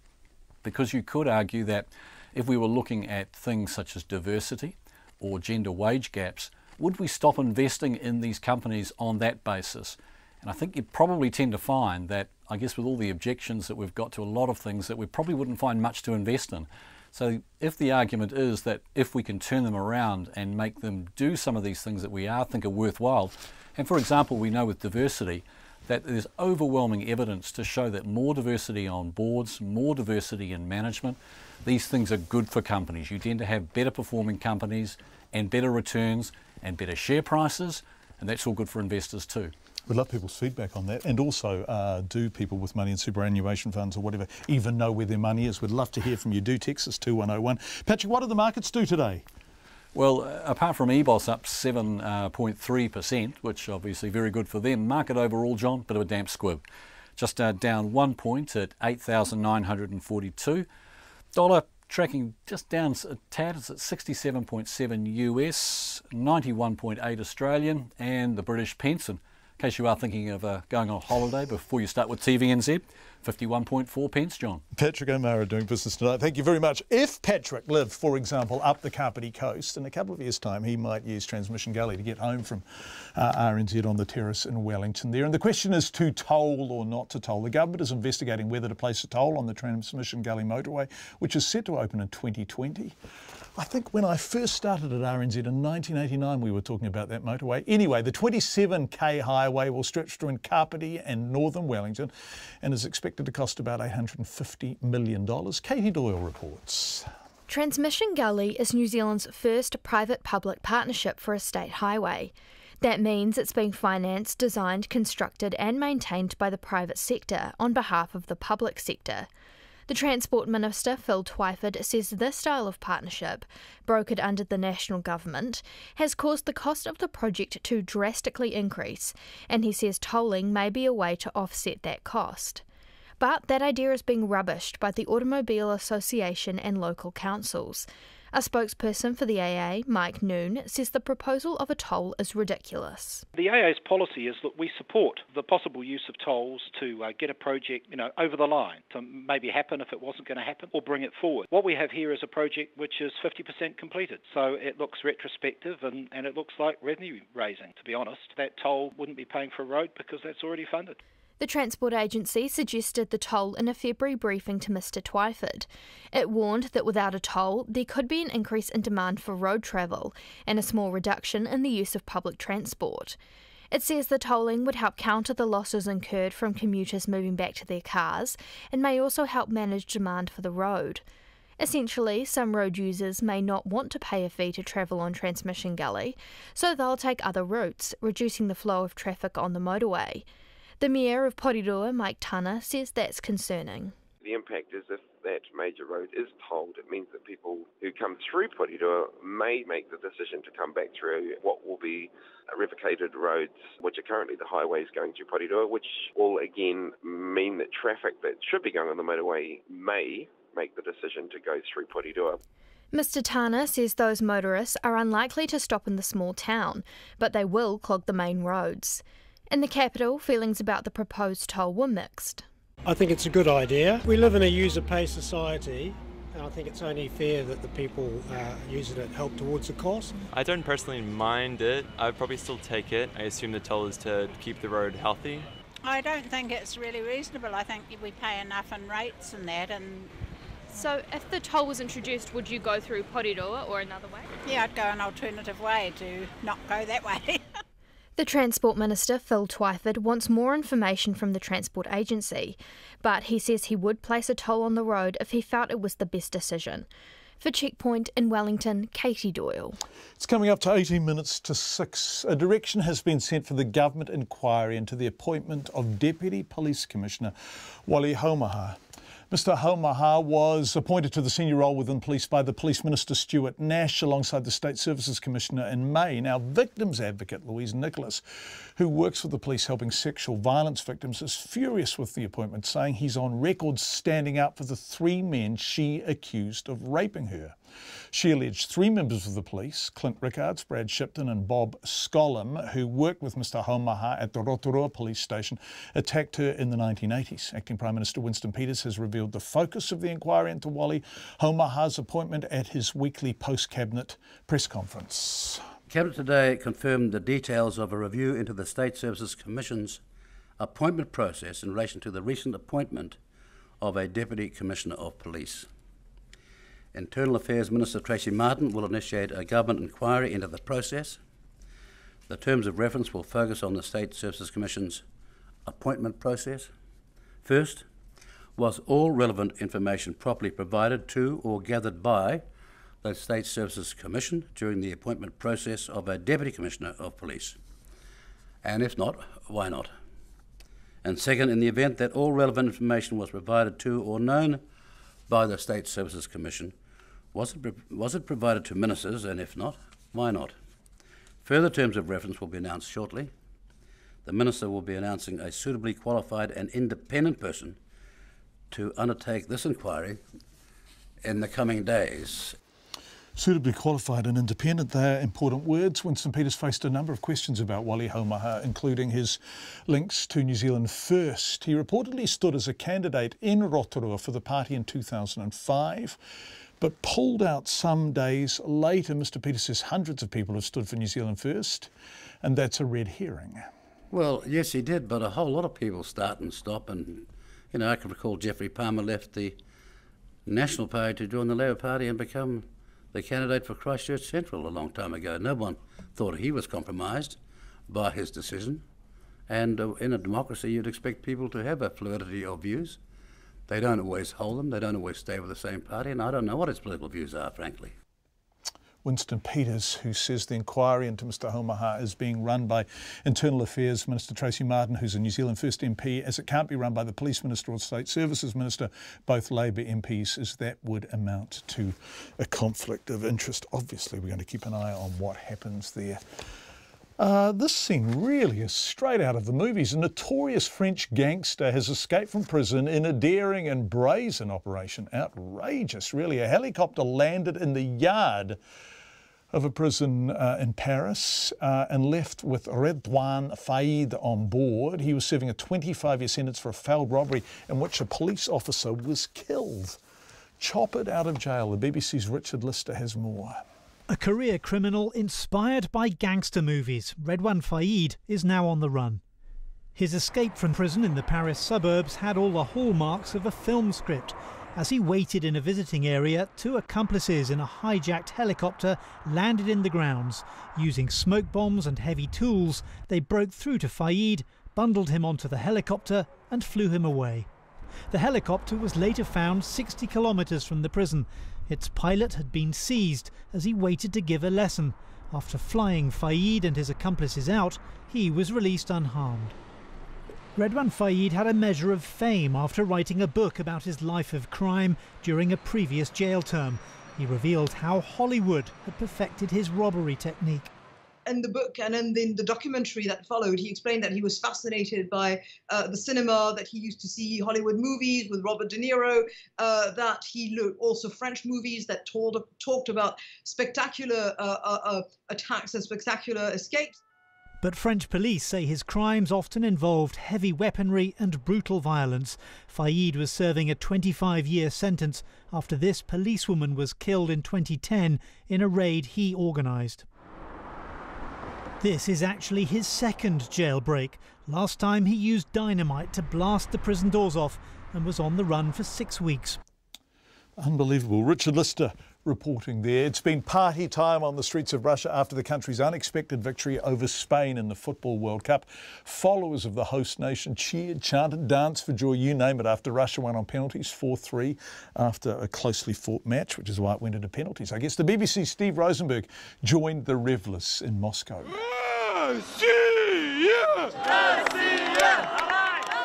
because you could argue that if we were looking at things such as diversity or gender wage gaps, would we stop investing in these companies on that basis? And I think you'd probably tend to find that, I guess with all the objections that we've got to a lot of things, that we probably wouldn't find much to invest in. So if the argument is that if we can turn them around and make them do some of these things that we think are worthwhile, and for example, we know with diversity that there's overwhelming evidence to show that more diversity on boards, more diversity in management, these things are good for companies. You tend to have better performing companies and better returns and better share prices, and that's all good for investors too. We'd love people's feedback on that, and also do people with money in superannuation funds or whatever even know where their money is? We'd love to hear from you. Do text us 2101. Patrick, what do the markets do today? Well, apart from EBOS up 7.3%, which obviously very good for them, market overall, John, bit of a damp squib. Just down 1 point at 8,942. Dollar tracking just down a tad, it's at 67.7 US, 91.8 Australian, and the British pence. And in case you are thinking of going on holiday before you start with TVNZ, 51.4 pence, John. Patrick O'Mara doing business tonight. Thank you very much. If Patrick lived, for example, up the Kapiti Coast, in a couple of years' time, he might use Transmission Gully to get home from RNZ on the terrace in Wellington there. And the question is to toll or not to toll. The government is investigating whether to place a toll on the Transmission Gully motorway, which is set to open in 2020. I think when I first started at RNZ in 1989, we were talking about that motorway. Anyway, the 27k highway will stretch between Kapiti and northern Wellington and is expected to cost about $850 million. Katie Doyle reports. Transmission Gully is New Zealand's first private-public partnership for a state highway. That means it's being financed, designed, constructed and maintained by the private sector on behalf of the public sector. The Transport Minister, Phil Twyford, says this style of partnership, brokered under the national government, has caused the cost of the project to drastically increase, and he says tolling may be a way to offset that cost. But that idea is being rubbished by the Automobile Association and local councils. A spokesperson for the AA, Mike Noon, says the proposal of a toll is ridiculous. The AA's policy is that we support the possible use of tolls to get a project, over the line, to maybe happen if it wasn't going to happen, or bring it forward. What we have here is a project which is 50% completed, so it looks retrospective and it looks like revenue raising, to be honest. That toll wouldn't be paying for a road because that's already funded. The Transport Agency suggested the toll in a February briefing to Mr Twyford. It warned that without a toll, there could be an increase in demand for road travel and a small reduction in the use of public transport. It says the tolling would help counter the losses incurred from commuters moving back to their cars and may also help manage demand for the road. Essentially, some road users may not want to pay a fee to travel on Transmission Gully, so they'll take other routes, reducing the flow of traffic on the motorway. The Mayor of Porirua, Mike Tana, says that's concerning. The impact is if that major road is tolled, it means that people who come through Porirua may make the decision to come back through what will be revocated roads, which are currently the highways going through Porirua, which will again mean that traffic that should be going on the motorway may make the decision to go through Porirua. Mr Tana says those motorists are unlikely to stop in the small town, but they will clog the main roads. In the capital, feelings about the proposed toll were mixed. I think it's a good idea. We live in a user-pay society, and I think it's only fair that the people using it help towards the cost. I don't personally mind it. I'd probably still take it. I assume the toll is to keep the road healthy. I don't think it's really reasonable. I think we pay enough in rates and that. So if the toll was introduced, would you go through Porirua or another way? Yeah, I'd go an alternative way to not go that way. The Transport Minister, Phil Twyford, wants more information from the Transport Agency, but he says he would place a toll on the road if he felt it was the best decision. For Checkpoint in Wellington, Katie Doyle. It's coming up to 18 minutes to 6. A direction has been sent for the government inquiry into the appointment of Deputy Police Commissioner Wally Haumaha. Mr Haumaha was appointed to the senior role within police by the Police Minister Stuart Nash alongside the State Services Commissioner in May. Now, victims advocate Louise Nicholas, who works with the police helping sexual violence victims, is furious with the appointment, saying he's on record standing up for the 3 men she accused of raping her. She alleged 3 members of the police, Clint Rickards, Brad Shipton and Bob Scollum, who worked with Mr Haumaha at the Rotorua police station, attacked her in the 1980s. Acting Prime Minister Winston Peters has revealed the focus of the inquiry into Wally Haumaha's appointment at his weekly post-cabinet press conference. Cabinet today confirmed the details of a review into the State Services Commission's appointment process in relation to the recent appointment of a Deputy Commissioner of Police. Internal Affairs Minister Tracy Martin will initiate a government inquiry into the process. The terms of reference will focus on the State Services Commission's appointment process. First, was all relevant information properly provided to or gathered by the State Services Commission during the appointment process of a Deputy Commissioner of Police? And if not, why not? And second, in the event that all relevant information was provided to or known by the State Services Commission, was it provided to ministers, and if not, why not? Further terms of reference will be announced shortly. The Minister will be announcing a suitably qualified and independent person to undertake this inquiry in the coming days. Suitably qualified and independent, they are important words. Winston Peters faced a number of questions about Wally Haumaha, including his links to New Zealand First. He reportedly stood as a candidate in Rotorua for the party in 2005, but pulled out some days later. Mr Peters says hundreds of people have stood for New Zealand First, and that's a red herring. Well, yes, he did, but a whole lot of people start and stop, and, I can recall Geoffrey Palmer left the National Party to join the Labour Party and become the candidate for Christchurch Central a long time ago. No one thought he was compromised by his decision. And in a democracy, you'd expect people to have a fluidity of views. They don't always hold them. They don't always stay with the same party. And I don't know what his political views are, frankly. Winston Peters, who says the inquiry into Mr Haumaha is being run by Internal Affairs Minister Tracy Martin, who's a New Zealand First MP, as it can't be run by the Police Minister or State Services Minister, both Labour MPs, as that would amount to a conflict of interest. Obviously, we're going to keep an eye on what happens there. This scene really is straight out of the movies. A notorious French gangster has escaped from prison in a daring and brazen operation. Outrageous, really. A helicopter landed in the yard of a prison in Paris and left with Redouane Faïd on board. He was serving a 25-year sentence for a failed robbery in which a police officer was killed. Choppered out of jail. The BBC's Richard Lister has more. A career criminal inspired by gangster movies, Redouane Faïd is now on the run. His escape from prison in the Paris suburbs had all the hallmarks of a film script. As he waited in a visiting area, two accomplices in a hijacked helicopter landed in the grounds. Using smoke bombs and heavy tools, they broke through to Faïd, bundled him onto the helicopter and flew him away. The helicopter was later found 60 kilometres from the prison. Its pilot had been seized as he waited to give a lesson. After flying Faïd and his accomplices out, he was released unharmed. Redouane Faïd had a measure of fame after writing a book about his life of crime during a previous jail term. He revealed how Hollywood had perfected his robbery technique. In the book and in the documentary that followed, he explained that he was fascinated by the cinema, that he used to see Hollywood movies with Robert De Niro, that he looked also French movies that talked about spectacular attacks and spectacular escapes. But French police say his crimes often involved heavy weaponry and brutal violence. Faïd was serving a 25-year sentence after this policewoman was killed in 2010 in a raid he organised. This is actually his second jailbreak. Last time he used dynamite to blast the prison doors off and was on the run for 6 weeks. Unbelievable. Richard Lister reporting there. It's been party time on the streets of Russia after the country's unexpected victory over Spain in the Football World Cup. Followers of the host nation cheered, chanted, danced for joy, you name it, after Russia won on penalties 4-3 after a closely fought match, which is why it went into penalties. I guess the BBC's Steve Rosenberg joined the revellers in Moscow.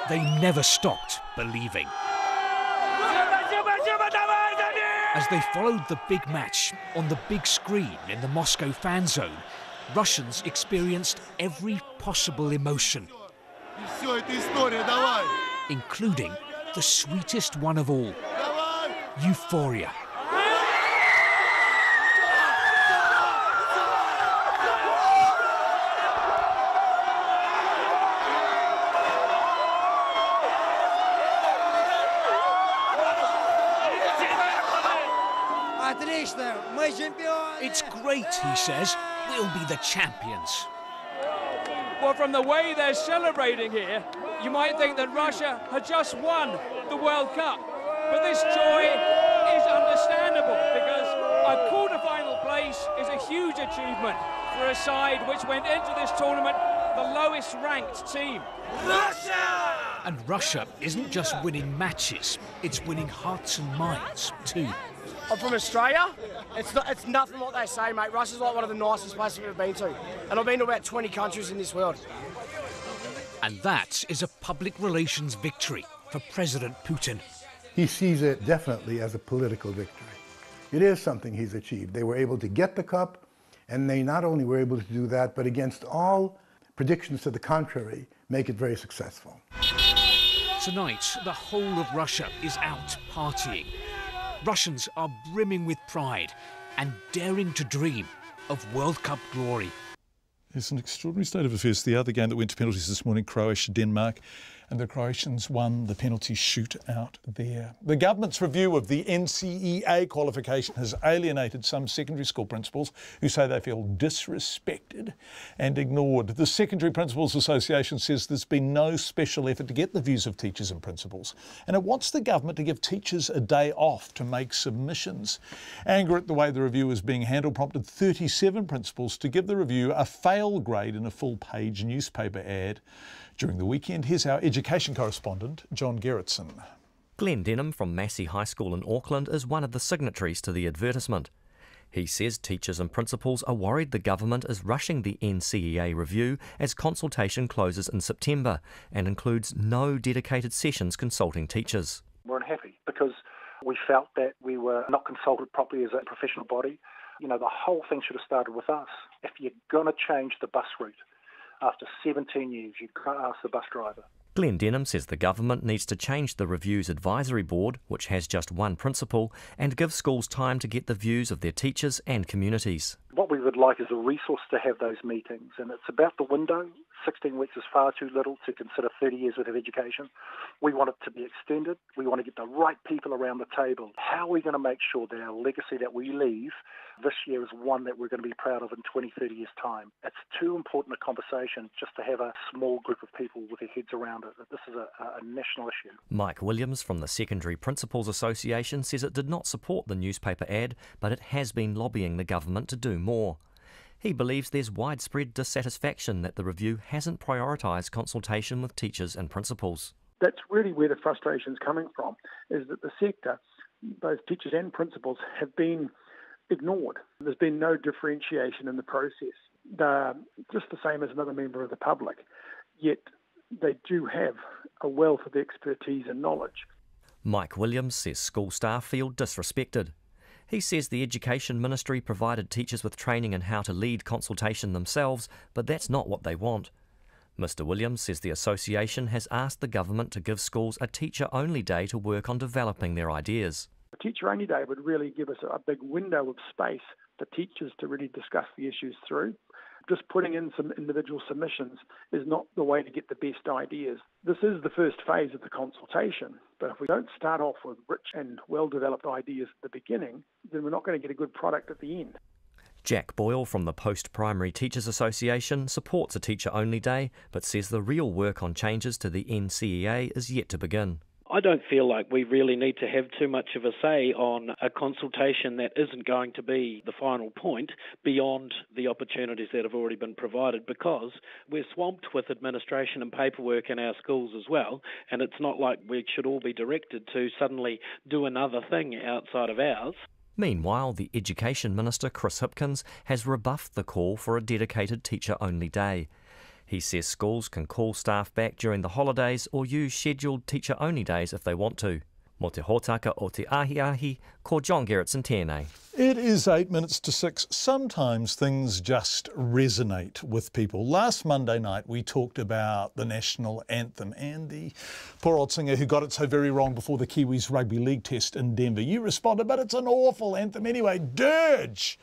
They never stopped believing. As they followed the big match on the big screen in the Moscow fan zone, Russians experienced every possible emotion, including the sweetest one of all, euphoria. It's great, he says. We'll be the champions. Well, from the way they're celebrating here, you might think that Russia had just won the World Cup. But this joy is understandable because a quarter-final place is a huge achievement for a side which went into this tournament the lowest-ranked team. Russia! And Russia isn't just winning matches, it's winning hearts and minds too. I'm from Australia. It's nothing what they say, mate. Russia's like one of the nicest places I've ever been to. And I've been to about 20 countries in this world. And that is a public relations victory for President Putin. He sees it definitely as a political victory. It is something he's achieved. They were able to get the cup, and they not only were able to do that, but against all predictions to the contrary, make it very successful. Tonight, the whole of Russia is out partying. Russians are brimming with pride and daring to dream of World Cup glory. It's an extraordinary state of affairs. The other game that went to penalties this morning, Croatia-Denmark. and the Croatians won the penalty shootout there. The government's review of the NCEA qualification has alienated some secondary school principals who say they feel disrespected and ignored. The Secondary Principals Association says there's been no special effort to get the views of teachers and principals, and it wants the government to give teachers a day off to make submissions. Anger at the way the review is being handled prompted 37 principals to give the review a fail grade in a full-page newspaper ad. During the weekend, here's our education correspondent, John Gerritsen. Glenn Denham from Massey High School in Auckland is one of the signatories to the advertisement. He says teachers and principals are worried the government is rushing the NCEA review as consultation closes in September and includes no dedicated sessions consulting teachers. We're unhappy because we felt that we were not consulted properly as a professional body. You know, the whole thing should have started with us. If you're going to change the bus route after 17 years, you've got to ask the bus driver. Glenn Denham says the government needs to change the review's advisory board, which has just one principal, and give schools time to get the views of their teachers and communities. What we would like is a resource to have those meetings, and it's about the window. 16 weeks is far too little to consider 30 years worth of education. We want it to be extended. We want to get the right people around the table. How are we going to make sure that our legacy that we leave this year is one that we're going to be proud of in 20, 30 years' time? It's too important a conversation just to have a small group of people with their heads around it. This is a national issue. Mike Williams from the Secondary Principals Association says it did not support the newspaper ad, but it has been lobbying the government to do more. He believes there's widespread dissatisfaction that the review hasn't prioritised consultation with teachers and principals. That's really where the frustration's coming from, is that the sector, both teachers and principals, have been ignored. There's been no differentiation in the process. They're just the same as another member of the public, yet they do have a wealth of expertise and knowledge. Mike Williams says school staff feel disrespected. He says the Education Ministry provided teachers with training in how to lead consultation themselves, but that's not what they want. Mr Williams says the association has asked the government to give schools a teacher-only day to work on developing their ideas. A teacher-only day would really give us a big window of space for teachers to really discuss the issues through. Just putting in some individual submissions is not the way to get the best ideas. This is the first phase of the consultation, but if we don't start off with rich and well-developed ideas at the beginning, then we're not going to get a good product at the end. Jack Boyle from the Post-Primary Teachers Association supports a teacher-only day, but says the real work on changes to the NCEA is yet to begin. I don't feel like we really need to have too much of a say on a consultation that isn't going to be the final point beyond the opportunities that have already been provided, because we're swamped with administration and paperwork in our schools as well, and it's not like we should all be directed to suddenly do another thing outside of ours. Meanwhile, the Education Minister, Chris Hipkins, has rebuffed the call for a dedicated teacher-only day. He says schools can call staff back during the holidays or use scheduled teacher-only days if they want to. Mo te hōtaka o te ahi, ko John Gerritsen tēnei. It is 8 minutes to 6. Sometimes things just resonate with people. Last Monday night we talked about the national anthem and the poor old singer who got it so very wrong before the Kiwis Rugby League test in Denver. You responded, but it's an awful anthem anyway, dirge!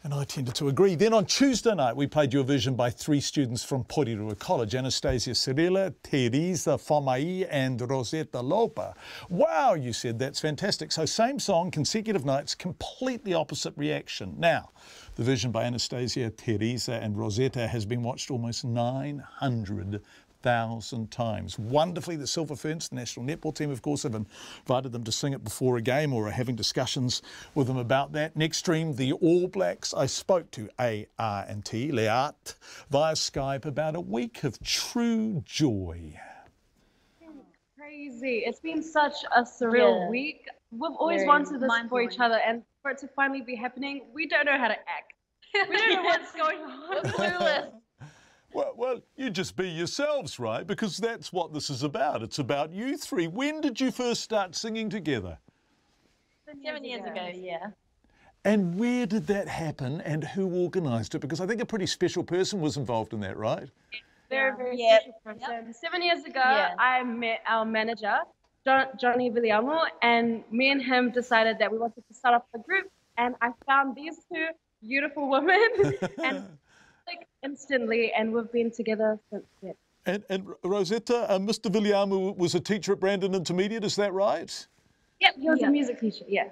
And I tended to agree. Then on Tuesday night, we played you a version by 3 students from Porirua College, Anastasia Cirilla, Teresa Fomai and Rosetta Lopa. Wow, you said, that's fantastic. So same song, consecutive nights, completely opposite reaction. Now, the version by Anastasia, Teresa and Rosetta has been watched almost 900,000 times. Wonderfully, the Silver Ferns, the national netball team, of course, have invited them to sing it before a game or are having discussions with them about that. Next stream, the All Blacks. I spoke to AR&T, Leat, via Skype about a week of true joy. Crazy. It's been such a surreal week. We've always wanted this for each other, and for it to finally be happening, we don't know how to act. We don't know what's going on. We're clueless. Well, you just be yourselves, right? Because that's what this is about. It's about you three. When did you first start singing together? 7 years ago, yeah. And where did that happen and who organised it? Because I think a pretty special person was involved in that, right? Very, very special person. 7 years ago, I met our manager, Johnny Villiamo, and me and him decided that we wanted to start up a group, and I found these 2 beautiful women and instantly, and we've been together since then. And Rosetta, Mr. Viliamu was a teacher at Brandon Intermediate, is that right? Yep, he was a music teacher, yeah.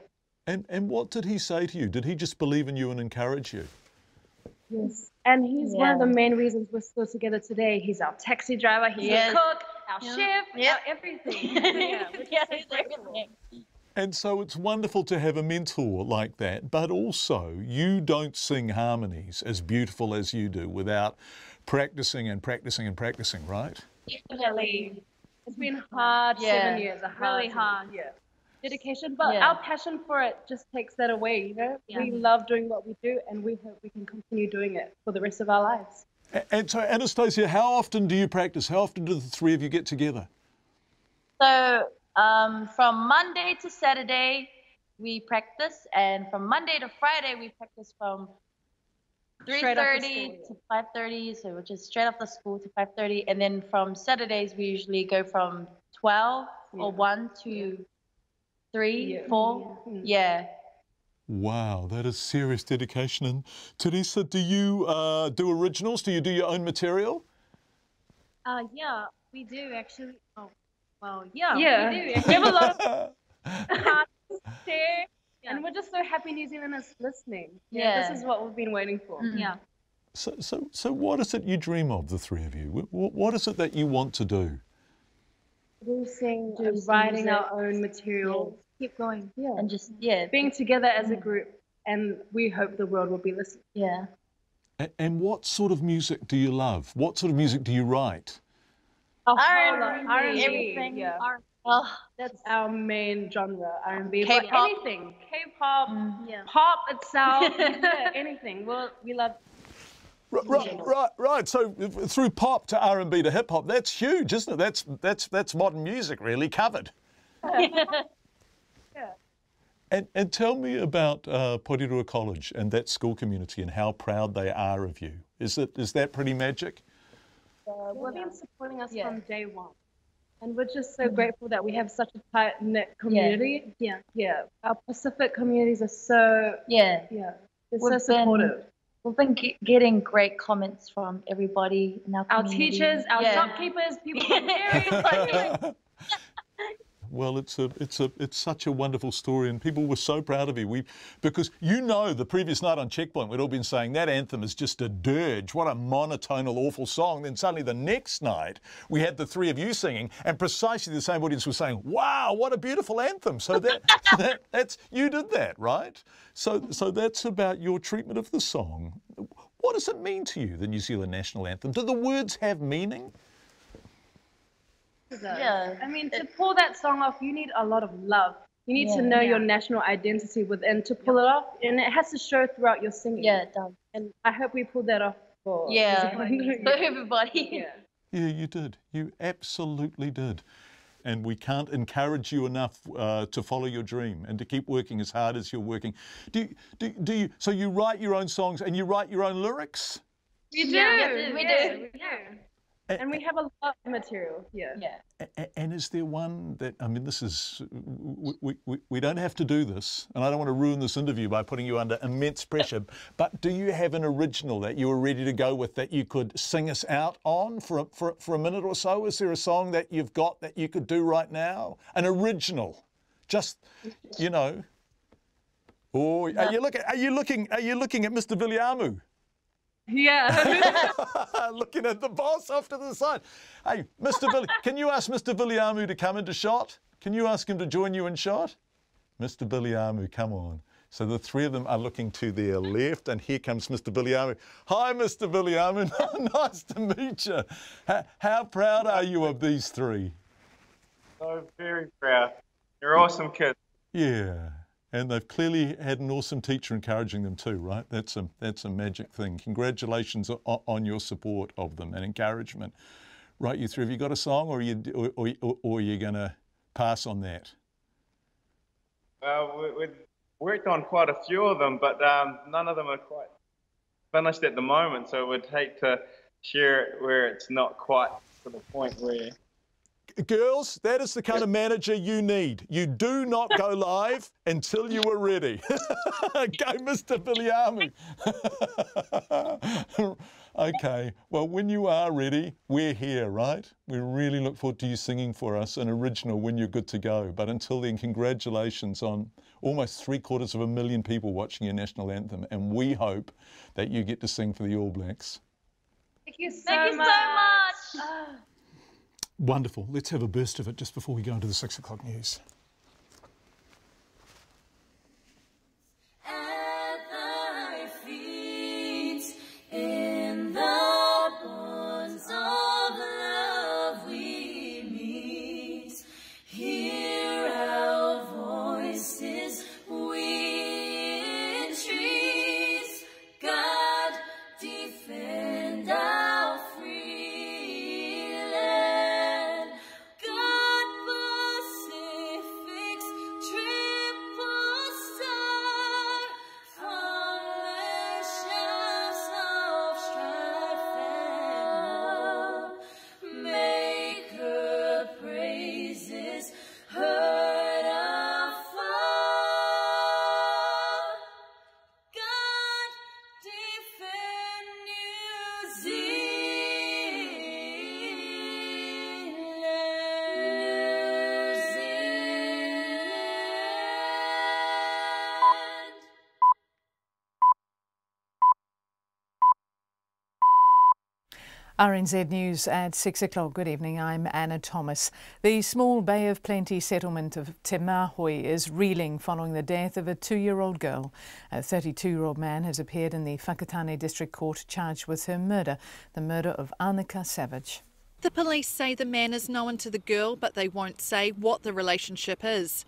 And what did he say to you? Did he just believe in you and encourage you? Yes, and he's one of the main reasons we're still together today. He's our taxi driver, he's our cook, our chef, our everything. Which is so grateful. And so it's wonderful to have a mentor like that, but also you don't sing harmonies as beautiful as you do without practicing and practicing and practicing, right? Definitely. It's been hard 7 years, really hard. Yeah. Dedication, but our passion for it just takes that away, you know? We love doing what we do, and we hope we can continue doing it for the rest of our lives. And so, Anastasia, how often do you practice? How often do the three of you get together? So, from Monday to Saturday, we practice, and from Monday to Friday, we practice from 3:30 to 5:30, so which is straight after school to 5:30, and then from Saturdays, we usually go from 12 or 1 to 3, 4, Wow, that is serious dedication. And Teresa, do you do originals? Do you do your own material? Yeah, we do actually. Oh, well, we do. We have a lot of artists there, and we're just so happy New Zealanders listening. This is what we've been waiting for. So what is it you dream of, the three of you? What is it that you want to do? Producing and writing our own material. Keep going. And just, being together as a group, and we hope the world will be listening. And what sort of music do you love? What sort of music do you write? R&B, everything. That's our main genre, R&B. K-pop. Anything, K-pop, pop itself, anything. We love. Right. So through pop to R&B to hip hop, that's huge, isn't it? That's modern music, really covered. And tell me about Porirua College and that school community and how proud they are of you. Is that pretty magic? They've been supporting us from day one, and we're just so grateful that we have such a tight-knit community. Our Pacific communities are so they're so supportive. We've been getting great comments from everybody in our community. Our teachers, our shopkeepers, people from dairy. Well, it's such a wonderful story, and people were so proud of you. Because the previous night on Checkpoint, we'd all been saying that anthem is just a dirge. What a monotonal, awful song. Then suddenly the next night, we had the three of you singing, and precisely the same audience was saying, "Wow, what a beautiful anthem!" So that's you did that, right? So that's about your treatment of the song. What does it mean to you, the New Zealand national anthem? Do the words have meaning? I mean, to pull that song off, you need a lot of love. You need to know your national identity within to pull it off, and it has to show throughout your singing. Yeah, it does. And I hope we pulled that off for everybody. Yeah, you did. You absolutely did. And we can't encourage you enough to follow your dream and to keep working as hard as you're working. Do you? So you write your own songs and you write your own lyrics? We do. We do. And we have a lot of material, And is there one that, I mean, this is, we don't have to do this, and I don't want to ruin this interview by putting you under immense pressure, but do you have an original that you were ready to go with that you could sing us out on for a minute or so? Is there a song that you've got that you could do right now? An original, just, Or are you looking at Mr. Viliamu? Yeah. Looking at the boss off to the side. Hey, Mr. Billy, can you ask Mr. Viliamu to come into shot? Can you ask him to join you in shot? Mr. Viliamu, come on. So the three of them are looking to their left, and here comes Mr. Viliamu. Hi, Mr. Viliamu. Nice to meet you. How proud are you of these three? So very proud. You're awesome kids. Yeah. And they've clearly had an awesome teacher encouraging them too, right? That's a magic thing. Congratulations on your support of them and encouragement. Right, you three, have you got a song, or are you going to pass on that? We've worked on quite a few of them, but none of them are quite finished at the moment. So we'd hate to share it where it's not quite to the point where. Girls, that is the kind of manager you need. You do not go live until you are ready. Go, Mr. Viliamu. Okay, well, when you are ready, we're here, right? We really look forward to you singing for us an original when you're good to go. But until then, congratulations on almost 750,000 people watching your national anthem, and we hope that you get to sing for the All Blacks. Thank you so much. Wonderful. Let's have a burst of it just before we go into the 6 o'clock news. RNZ News at 6 o'clock. Good evening, I'm Anna Thomas. The small Bay of Plenty settlement of Te Māhui is reeling following the death of a 2-year-old girl. A 32-year-old man has appeared in the Whakatane District Court charged with her murder, the murder of Annika Savage. The police say the man is known to the girl, but they won't say what the relationship is.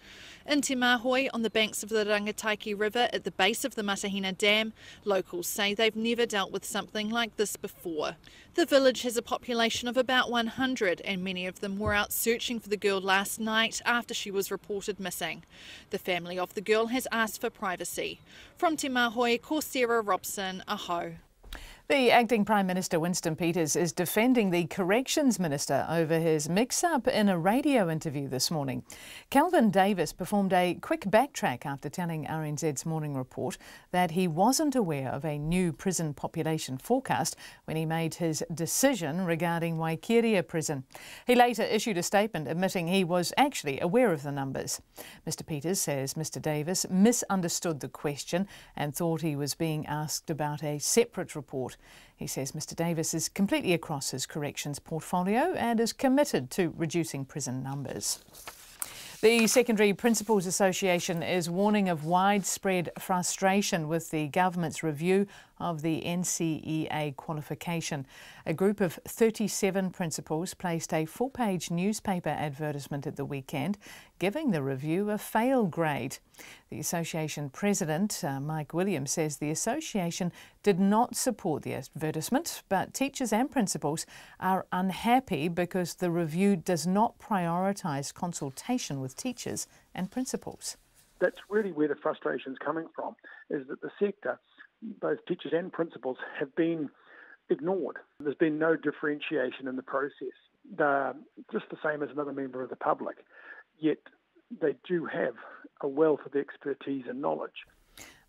In Te Māhui, on the banks of the Rangataiki River at the base of the Matahina Dam, locals say they've never dealt with something like this before. The village has a population of about 100, and many of them were out searching for the girl last night after she was reported missing. The family of the girl has asked for privacy. From Te Māhui, Sarah Robson, Aho. The acting Prime Minister Winston Peters is defending the Corrections Minister over his mix-up in a radio interview this morning. Kelvin Davis performed a quick backtrack after telling RNZ's Morning Report that he wasn't aware of a new prison population forecast when he made his decision regarding Waikiria Prison. He later issued a statement admitting he was actually aware of the numbers. Mr Peters says Mr Davis misunderstood the question and thought he was being asked about a separate report. He says Mr Davis is completely across his corrections portfolio and is committed to reducing prison numbers. The Secondary Principals Association is warning of widespread frustration with the government's review of the NCEA qualification. A group of 37 principals placed a full-page newspaper advertisement at the weekend, giving the review a fail grade. The association president, Mike Williams, says the association did not support the advertisement, but teachers and principals are unhappy because the review does not prioritise consultation with teachers and principals. That's really where the frustration is coming from, is that the sector, both teachers and principals, have been ignored. There's been no differentiation in the process. They're just the same as another member of the public, yet they do have a wealth of expertise and knowledge.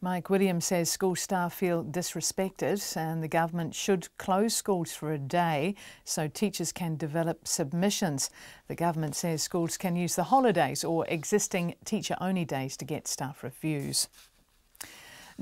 Mike Williams says school staff feel disrespected and the government should close schools for a day so teachers can develop submissions. The government says schools can use the holidays or existing teacher-only days to get staff reviews.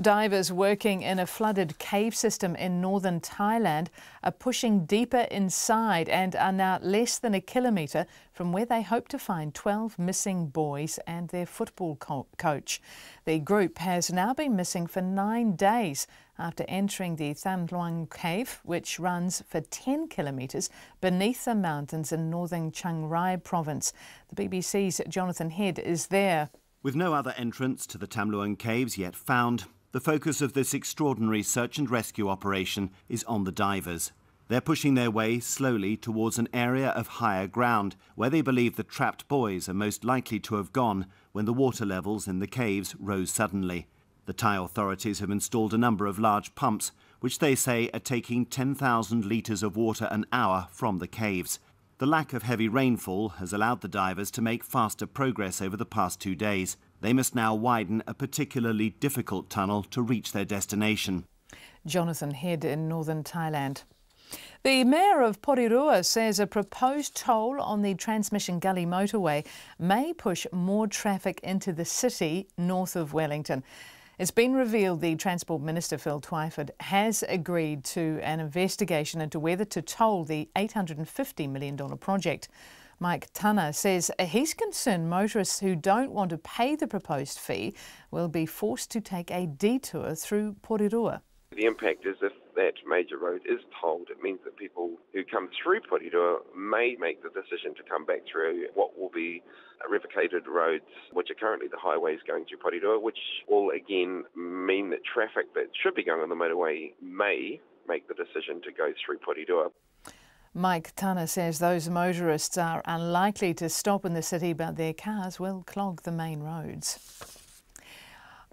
Divers working in a flooded cave system in northern Thailand are pushing deeper inside and are now less than a kilometre from where they hope to find 12 missing boys and their football coach. The group has now been missing for 9 days after entering the Tham Luang cave, which runs for 10 kilometres beneath the mountains in northern Chiang Rai province. The BBC's Jonathan Head is there. With no other entrance to the Tham Luang caves yet found, the focus of this extraordinary search and rescue operation is on the divers. They're pushing their way slowly towards an area of higher ground where they believe the trapped boys are most likely to have gone when the water levels in the caves rose suddenly. The Thai authorities have installed a number of large pumps which they say are taking 10,000 litres of water an hour from the caves. The lack of heavy rainfall has allowed the divers to make faster progress over the past 2 days. They must now widen a particularly difficult tunnel to reach their destination. Jonathan Head in northern Thailand. The Mayor of Porirua says a proposed toll on the Transmission Gully motorway may push more traffic into the city north of Wellington. It's been revealed the Transport Minister, Phil Twyford, has agreed to an investigation into whether to toll the $850 million project. Mike Tana says he's concerned motorists who don't want to pay the proposed fee will be forced to take a detour through Porirua. The impact is if that major road is tolled, it means that people who come through Porirua may make the decision to come back through what will be revocated roads, which are currently the highways going through Porirua, which will again mean that traffic that should be going on the motorway may make the decision to go through Porirua. Mike Tana says those motorists are unlikely to stop in the city, but their cars will clog the main roads.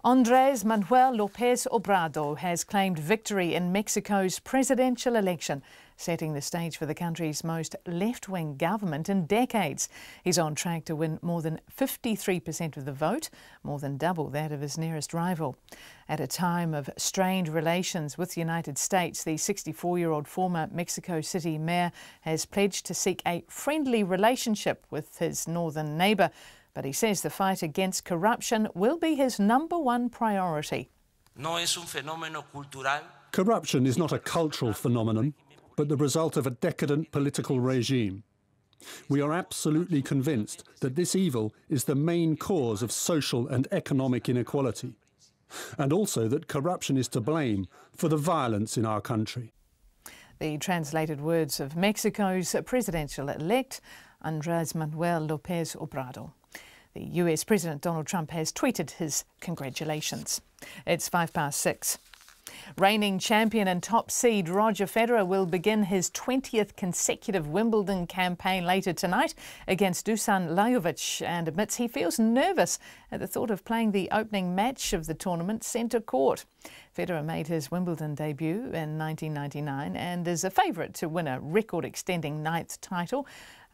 Andrés Manuel López Obrador has claimed victory in Mexico's presidential election, setting the stage for the country's most left-wing government in decades. He's on track to win more than 53% of the vote, more than double that of his nearest rival. At a time of strained relations with the United States, the 64-year-old former Mexico City mayor has pledged to seek a friendly relationship with his northern neighbour. But he says the fight against corruption will be his #1 priority. Corruption is not a cultural phenomenon, but the result of a decadent political regime. We are absolutely convinced that this evil is the main cause of social and economic inequality, and also that corruption is to blame for the violence in our country. The translated words of Mexico's presidential-elect, Andrés Manuel López Obrador. The US President Donald Trump has tweeted his congratulations. It's 6:05. Reigning champion and top seed Roger Federer will begin his 20th consecutive Wimbledon campaign later tonight against Dusan Lajovic and admits he feels nervous at the thought of playing the opening match of the tournament centre court. Federer made his Wimbledon debut in 1999 and is a favourite to win a record-extending 9th title.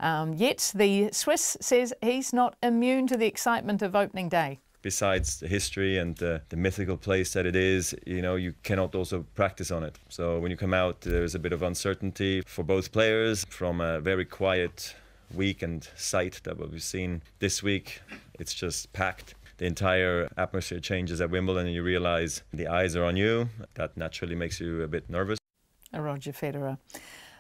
Yet the Swiss says he's not immune to the excitement of opening day. Besides the history and the mythical place that it is, you cannot also practice on it. So when you come out, there's a bit of uncertainty for both players. From a very quiet week and site that we've seen this week, it's just packed. The entire atmosphere changes at Wimbledon and you realise the eyes are on you. That naturally makes you a bit nervous. Roger Federer.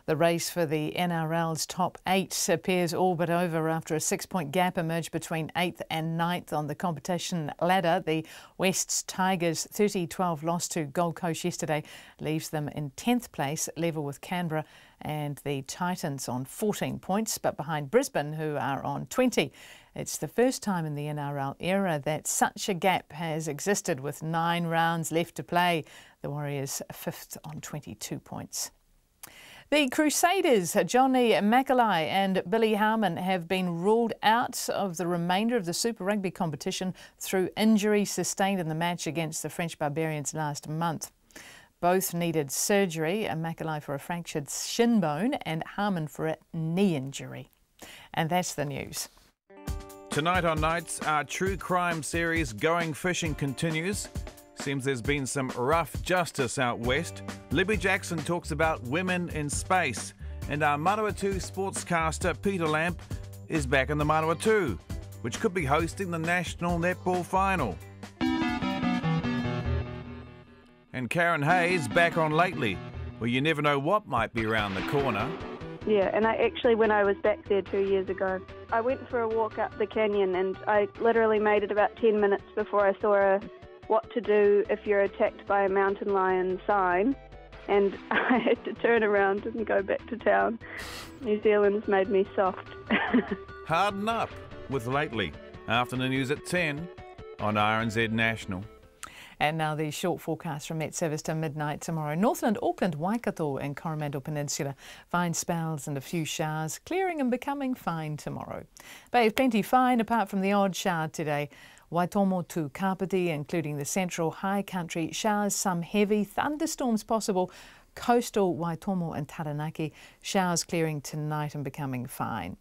The race for the NRL's top 8 appears all but over after a 6-point gap emerged between 8th and 9th on the competition ladder. The West's Tigers' 30-12 loss to Gold Coast yesterday leaves them in 10th place, level with Canberra, and the Titans on 14 points, but behind Brisbane, who are on 20. It's the first time in the NRL era that such a gap has existed, with 9 rounds left to play. The Warriors 5th on 22 points. The Crusaders, Johnny McAuley and Billy Harmon, have been ruled out of the remainder of the Super Rugby competition through injury sustained in the match against the French Barbarians last month. Both needed surgery, McAuley for a fractured shin bone and Harmon for a knee injury. And that's the news. Tonight on Nights, our true crime series Going Fishing continues. Seems there's been some rough justice out west. Libby Jackson talks about women in space. And our Manawatu sportscaster Peter Lamp is back in the Manawatu, which could be hosting the National Netball Final. And Karen Hayes back on Lately, where you never know what might be around the corner. Yeah, and when I was back there 2 years ago, I went for a walk up the canyon and I literally made it about 10 minutes before I saw a what to do if you're attacked by a mountain lion sign, and I had to turn around and go back to town. New Zealand's made me soft. Harden up with Lately. Afternoon news at 10 on RNZ National. And now the short forecast from Met Service to midnight tomorrow. Northland, Auckland, Waikato and Coromandel Peninsula. Fine spells and a few showers, clearing and becoming fine tomorrow. Bay of Plenty fine apart from the odd shower today. Waitomo to Kapiti, including the central high country, showers, some heavy thunderstorms possible. Coastal Waitomo and Taranaki, showers clearing tonight and becoming fine.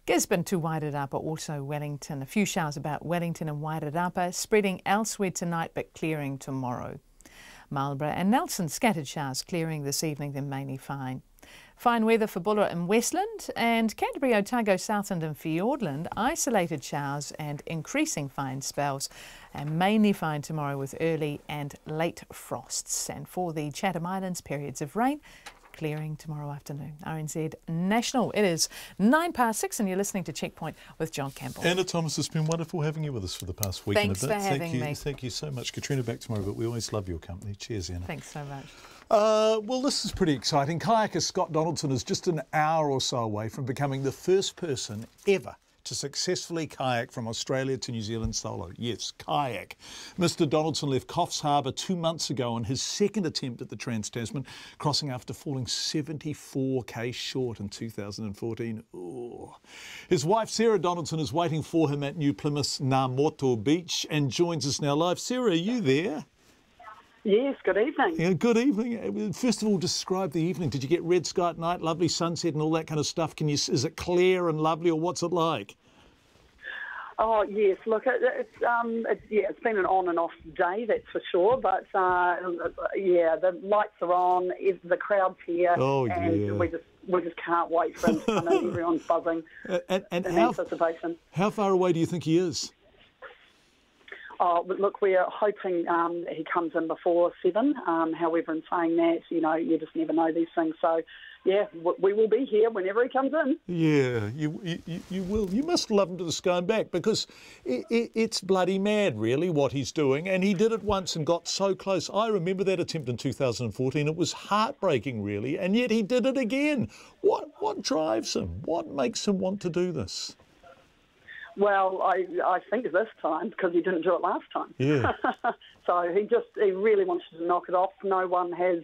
Gisborne to Wairarapa, also Wellington. A few showers about Wellington and Wairarapa, spreading elsewhere tonight but clearing tomorrow. Marlborough and Nelson, scattered showers clearing this evening, then mainly fine. Fine weather for Buller and Westland, and Canterbury, Otago, Southland and Fiordland, isolated showers and increasing fine spells, and mainly fine tomorrow with early and late frosts. And for the Chatham Islands, periods of rain, clearing tomorrow afternoon. RNZ National. It is 6:09 and you're listening to Checkpoint with John Campbell. Anna Thomas, it's been wonderful having you with us for the past week Thanks and a bit. for having me. Thank you so much. Katrina back tomorrow, but we always love your company. Cheers, Anna. Thanks so much. Well, this is pretty exciting. Kayaker Scott Donaldson is just an hour or so away from becoming the first person ever to successfully kayak from Australia to New Zealand solo. Yes, kayak. Mr. Donaldson left Coffs Harbour 2 months ago on his second attempt at the Trans-Tasman, crossing after falling 74k short in 2014. Ooh. His wife, Sarah Donaldson, is waiting for him at New Plymouth's Ngā Beach and joins us now live. Sarah, are you there? Yes, good evening. Yeah, good evening. First of all, describe the evening. Did you get red sky at night, lovely sunset and all that kind of stuff? Is it clear and lovely, or what's it like? Oh yes, look, it's been an on and off day, that's for sure. But the lights are on, the crowd's here, and we just can't wait for him to come in. Everyone's buzzing in anticipation. How far away do you think he is? Oh, look, we're hoping he comes in before 7. However, in saying that, you just never know these things. So, yeah, we will be here whenever he comes in. Yeah, you will. You must love him to the sky and back, because it's bloody mad, really, what he's doing. And he did it once and got so close. I remember that attempt in 2014. It was heartbreaking, really, and yet he did it again. What drives him? What makes him want to do this? Well, I think this time, because he didn't do it last time. Yeah. So he really wanted to knock it off. No one has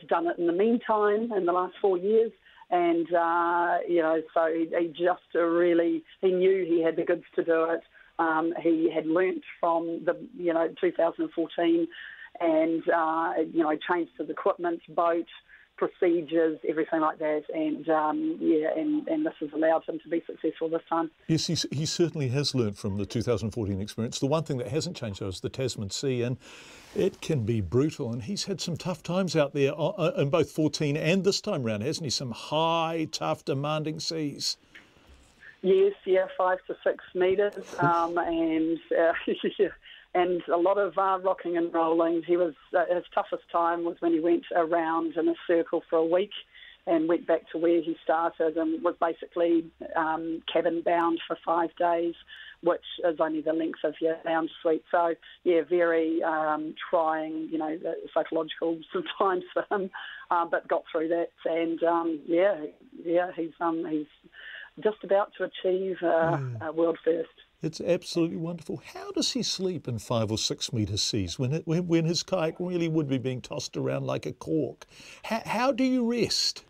done it in the meantime in the last 4 years. And, so he just really, he knew he had the goods to do it. He had learnt from 2014 and, changed his equipment, boat, procedures, everything like that, and this has allowed him to be successful this time. Yes, he certainly has learnt from the 2014 experience. The one thing that hasn't changed, though, is the Tasman Sea, and it can be brutal, and he's had some tough times out there in both 14 and this time round, hasn't he? Some high, tough, demanding seas. Yes, 5 to 6 metres, and a lot of rocking and rolling. His toughest time was when he went around in a circle for a week and went back to where he started and was basically cabin bound for 5 days, which is only the length of your lounge suite. So, yeah, very trying, psychological sometimes for him, but got through that. And, he's just about to achieve a world first. It's absolutely wonderful. How does he sleep in 5 or 6 metre seas when his kayak really would be being tossed around like a cork? How do you rest?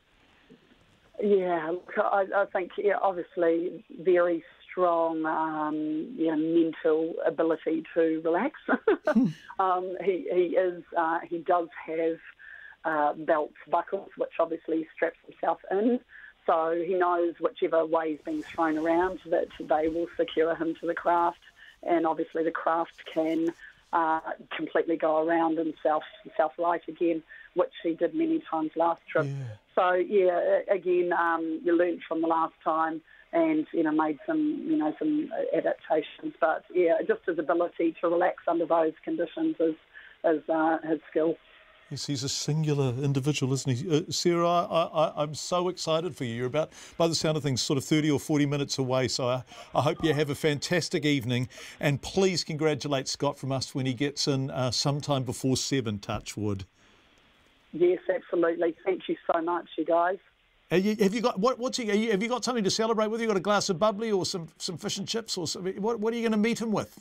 Yeah, I think obviously very strong mental ability to relax. He does have belt buckles, which obviously straps himself in. So he knows whichever way is being thrown around that they will secure him to the craft, and obviously the craft can completely go around and self-right again, which he did many times last trip. Yeah. So again, you learnt from the last time and made some adaptations, but just his ability to relax under those conditions is his skill. Yes, he's a singular individual, isn't he? Sarah, I'm so excited for you. You're about, by the sound of things, sort of 30 or 40 minutes away, so I hope you have a fantastic evening. And please congratulate Scott from us when he gets in sometime before 7, touch wood. Yes, absolutely. Thank you so much, you guys. Have you got have you got something to celebrate with? You got a glass of bubbly or some fish and chips or something? What are you going to meet him with?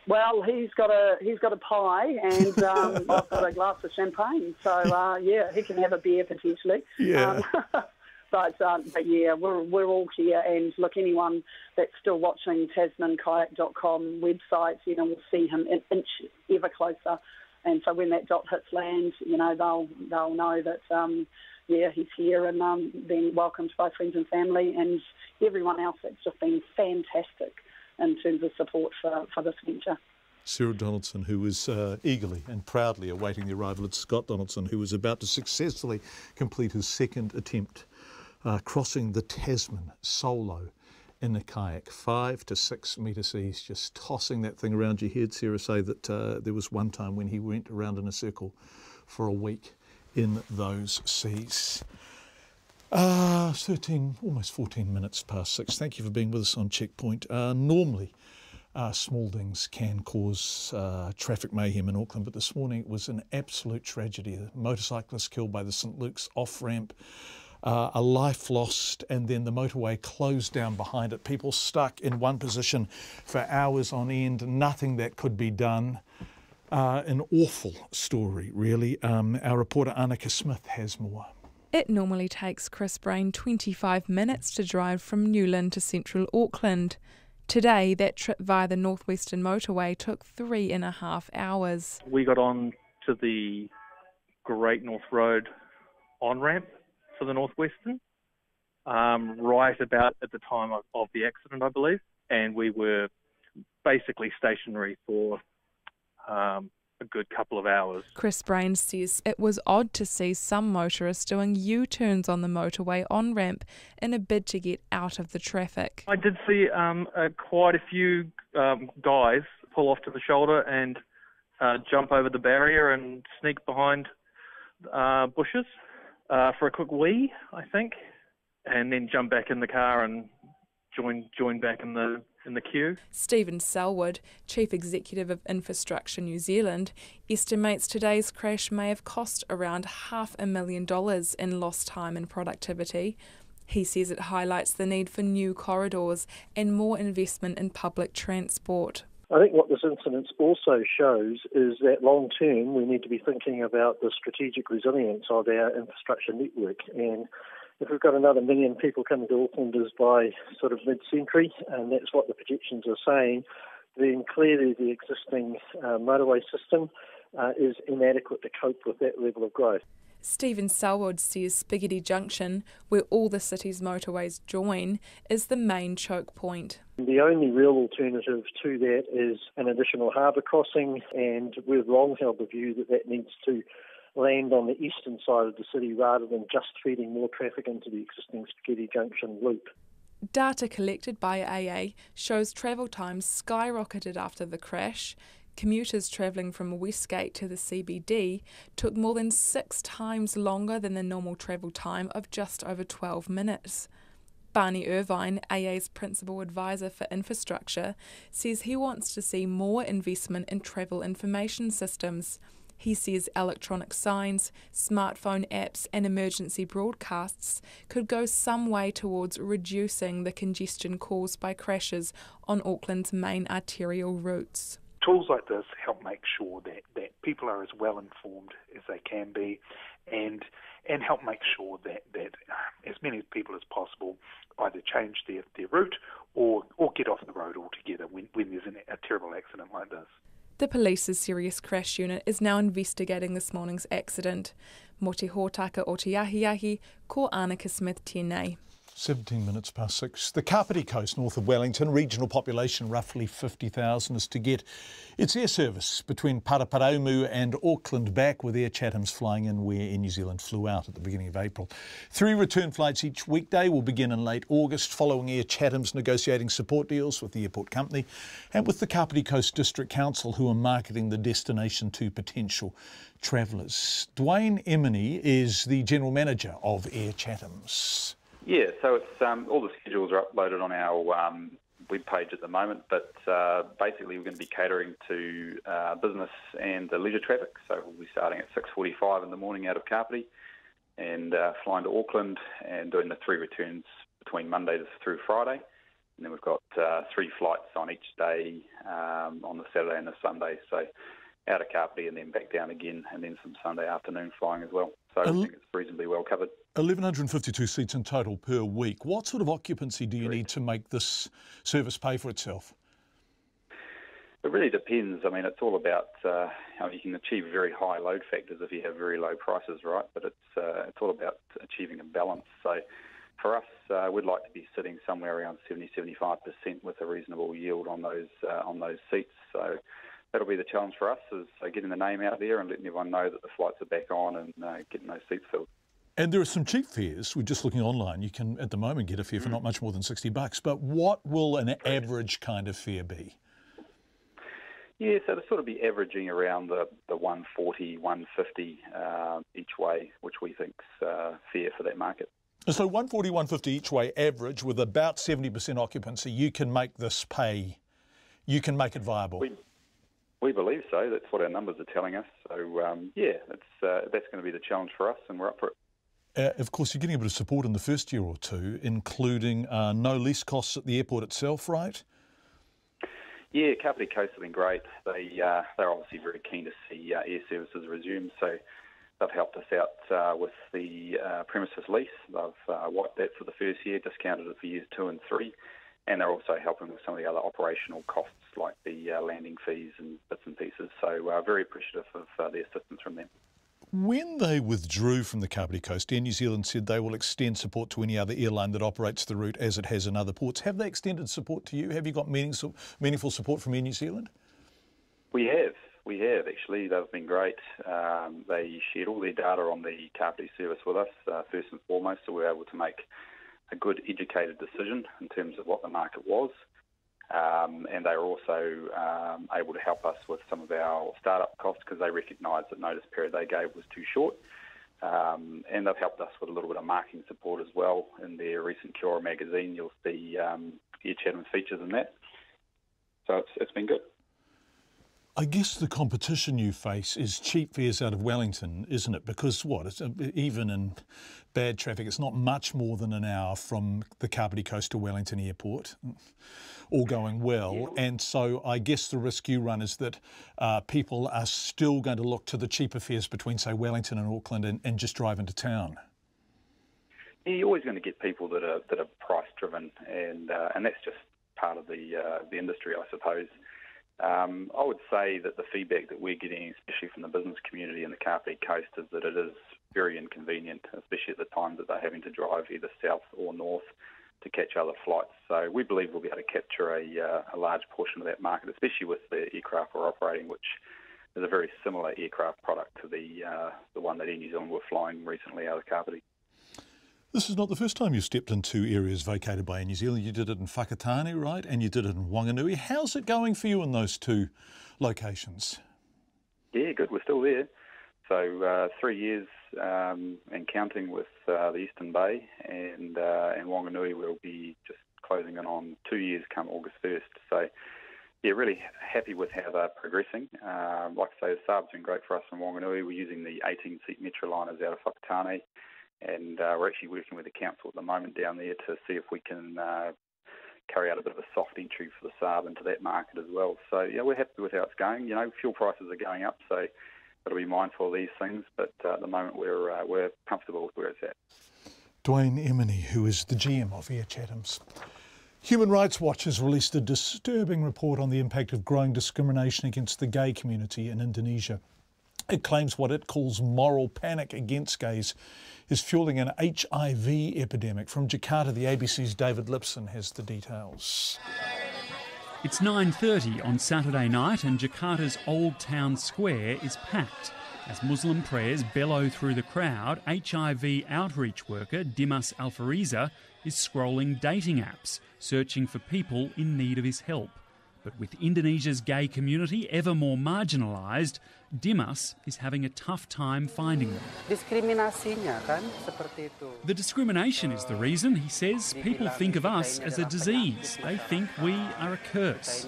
Well, he's got a pie and I've got a glass of champagne. So he can have a beer potentially. Yeah. But yeah, we're all here, and look, anyone that's still watching TasmanKayak.com website, will see him an inch ever closer. And so when that dot hits land, they'll know that he's here and being welcomed by friends and family and everyone else that's just been fantastic in terms of support for this venture. Sarah Donaldson, who was eagerly and proudly awaiting the arrival of Scott Donaldson, who was about to successfully complete his second attempt crossing the Tasman solo in a kayak, 5 to 6 metre seas, just tossing that thing around. You heard Sarah say that there was one time when he went around in a circle for a week in those seas. 13, almost 14 minutes past 6. Thank you for being with us on Checkpoint. Normally, small things can cause traffic mayhem in Auckland, but this morning it was an absolute tragedy. A motorcyclist killed by the St Luke's off-ramp, a life lost, and then the motorway closed down behind it. People stuck in one position for hours on end, nothing that could be done. An awful story, really. Our reporter Annika Smith has more. It normally takes Chris Brain 25 minutes to drive from Newland to central Auckland. Today, that trip via the Northwestern Motorway took 3.5 hours. We got on to the Great North Road on-ramp for the Northwestern, right about at the time of the accident, I believe, and we were basically stationary for a good couple of hours. Chris Brain says it was odd to see some motorists doing U-turns on the motorway on-ramp in a bid to get out of the traffic. I did see quite a few guys pull off to the shoulder and jump over the barrier and sneak behind bushes for a quick wee, I think, and then jump back in the car and join back in the queue. Stephen Selwood, Chief Executive of Infrastructure New Zealand, estimates today's crash may have cost around $500,000 in lost time and productivity. He says it highlights the need for new corridors and more investment in public transport. I think what this incident also shows is that long term we need to be thinking about the strategic resilience of our infrastructure network, and if we've got another 1 million people coming to Auckland as by sort of mid-century, and that's what the projections are saying, then clearly the existing motorway system is inadequate to cope with that level of growth. Stephen Selwood says Spaghetti Junction, where all the city's motorways join, is the main choke point. The only real alternative to that is an additional harbour crossing, and we've long held the view that that needs to land on the eastern side of the city rather than just feeding more traffic into the existing Spaghetti Junction loop. Data collected by AA shows travel times skyrocketed after the crash. Commuters travelling from Westgate to the CBD took more than 6 times longer than the normal travel time of just over 12 minutes. Barney Irvine, AA's principal advisor for infrastructure, says he wants to see more investment in travel information systems. He says electronic signs, smartphone apps and emergency broadcasts could go some way towards reducing the congestion caused by crashes on Auckland's main arterial routes. Tools like this help make sure that people are as well informed as they can be, and help make sure that as many people as possible either change their route or get off the road altogether when there's a terrible accident like this. The police's serious crash unit is now investigating this morning's accident. Mo te hōtaka o te ahiahi, ko Annika Smith tēnei. 17 minutes past 6. The Kapiti Coast, north of Wellington, regional population roughly 50,000, is to get its air service between Paraparaumu and Auckland back, with Air Chatham's flying in where Air New Zealand flew out at the beginning of April. 3 return flights each weekday will begin in late August, following Air Chatham's negotiating support deals with the airport company and with the Kapiti Coast District Council, who are marketing the destination to potential travellers. Dwayne Emini is the General Manager of Air Chatham's. Yeah, so it's all the schedules are uploaded on our web page at the moment, but basically we're going to be catering to business and leisure traffic. So we'll be starting at 6:45 in the morning out of Kapiti and flying to Auckland and doing the 3 returns between Monday through Friday. And then we've got 3 flights on each day on the Saturday and the Sunday. So out of Kapiti and then back down again, and then some Sunday afternoon flying as well. So I think it's reasonably well covered. 1,152 seats in total per week. What sort of occupancy do you need to make this service pay for itself? It really depends. I mean, it's all about how you can achieve very high load factors if you have very low prices, right? But it's all about achieving a balance. So for us, we'd like to be sitting somewhere around 70-75% with a reasonable yield on those seats. So that'll be the challenge for us, is getting the name out there and letting everyone know that the flights are back on and getting those seats filled. And there are some cheap fares. We're just looking online. You can, at the moment, get a fare for not much more than $60. But what will an average kind of fare be? Yeah, so to sort of be averaging around the 140, 150 each way, which we think's fair for that market. So 140, 150 each way average with about 70% occupancy, you can make this pay, you can make it viable. We believe so. That's what our numbers are telling us. So, that's going to be the challenge for us, and we're up for it. Of course, you're getting a bit of support in the first year or two, including no lease costs at the airport itself, right? Yeah, Kapiti Coast have been great. They're obviously very keen to see air services resume, so they've helped us out with the premises lease. They've wiped that for the first year, discounted it for years 2 and 3, and they're also helping with some of the other operational costs like the landing fees and bits and pieces. So very appreciative of the assistance from them. When they withdrew from the Kapiti Coast, Air New Zealand said they will extend support to any other airline that operates the route as it has in other ports. Have they extended support to you? Have you got meaningful support from Air New Zealand? We have actually. They've been great. They shared all their data on the Kapiti service with us, first and foremost, so we were able to make a good educated decision in terms of what the market was. And they were also able to help us with some of our startup costs because they recognised that notice period they gave was too short. And they've helped us with a little bit of marketing support as well. In their recent Kia Ora magazine, you'll see Air Chatham's features in that. So it's been good. I guess the competition you face is cheap fares out of Wellington, isn't it? Because even in bad traffic, it's not much more than an hour from the Kapiti Coast to Wellington Airport, all going well. And so I guess the risk you run is that people are still going to look to the cheaper fares between, say, Wellington and Auckland and just drive into town. Yeah, you're always going to get people that are price driven, and that's just part of the industry, I suppose. I would say that the feedback that we're getting, especially from the business community in the Kapiti Coast, is that it is very inconvenient, especially at the time that they're having to drive either south or north to catch other flights. So we believe we'll be able to capture a large portion of that market, especially with the aircraft we're operating, which is a very similar aircraft product to the one that Air New Zealand were flying recently out of Kapiti. This is not the first time you've stepped into areas vacated by Air New Zealand. You did it in Whakatane, right? And you did it in Wanganui. How's it going for you in those two locations? Yeah, good. We're still there. So 3 years and counting with the Eastern Bay, and Wanganui will be just closing in on 2 years come August 1st. So, yeah, really happy with how they're progressing. Like I say, the Saab's been great for us in Wanganui. We're using the 18-seat Metroliners out of Whakatane. And we're actually working with the council at the moment down there to see if we can carry out a bit of a soft entry for the Saab into that market as well. So, yeah, we're happy with how it's going. You know, fuel prices are going up, so got to be mindful of these things. But at the moment, we're comfortable with where it's at. Dwayne Emeny, who is the GM of Air Chatham's. Human Rights Watch has released a disturbing report on the impact of growing discrimination against the gay community in Indonesia. It claims what it calls moral panic against gays is fueling an HIV epidemic. From Jakarta, the ABC's David Lipson has the details. It's 9:30 on Saturday night and Jakarta's Old Town Square is packed. As Muslim prayers bellow through the crowd, HIV outreach worker Dimas Alfariza is scrolling dating apps, searching for people in need of his help. But with Indonesia's gay community ever more marginalised, Dimas is having a tough time finding them. The discrimination is the reason, he says. People think of us as a disease. They think we are a curse.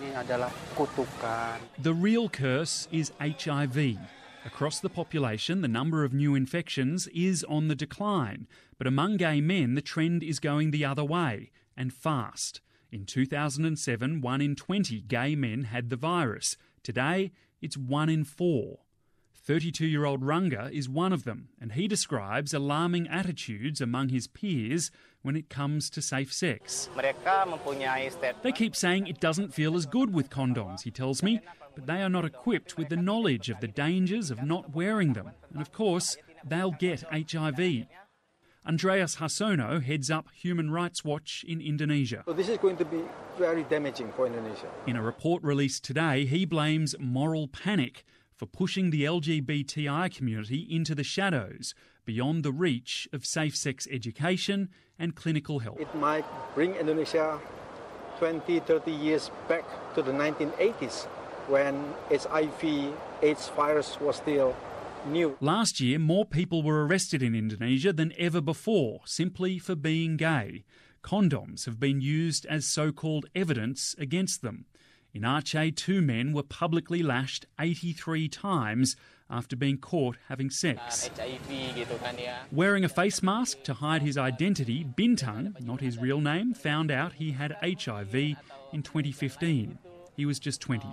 The real curse is HIV. Across the population, the number of new infections is on the decline. But among gay men, the trend is going the other way, and fast. In 2007, 1 in 20 gay men had the virus. Today, it's 1 in 4. 32-year-old Ranga is one of them, and he describes alarming attitudes among his peers when it comes to safe sex. They keep saying it doesn't feel as good with condoms, he tells me, but they are not equipped with the knowledge of the dangers of not wearing them. And of course, they'll get HIV. Andreas Hasono heads up Human Rights Watch in Indonesia. So this is going to be very damaging for Indonesia. In a report released today, he blames moral panic for pushing the LGBTI community into the shadows, beyond the reach of safe sex education and clinical help. It might bring Indonesia 20, 30 years back to the 1980s when HIV AIDS virus was still new. Last year, more people were arrested in Indonesia than ever before, simply for being gay. Condoms have been used as so-called evidence against them. In Aceh, 2 men were publicly lashed 83 times after being caught having sex. Wearing a face mask to hide his identity, Bintang, not his real name, found out he had HIV in 2015. He was just 20.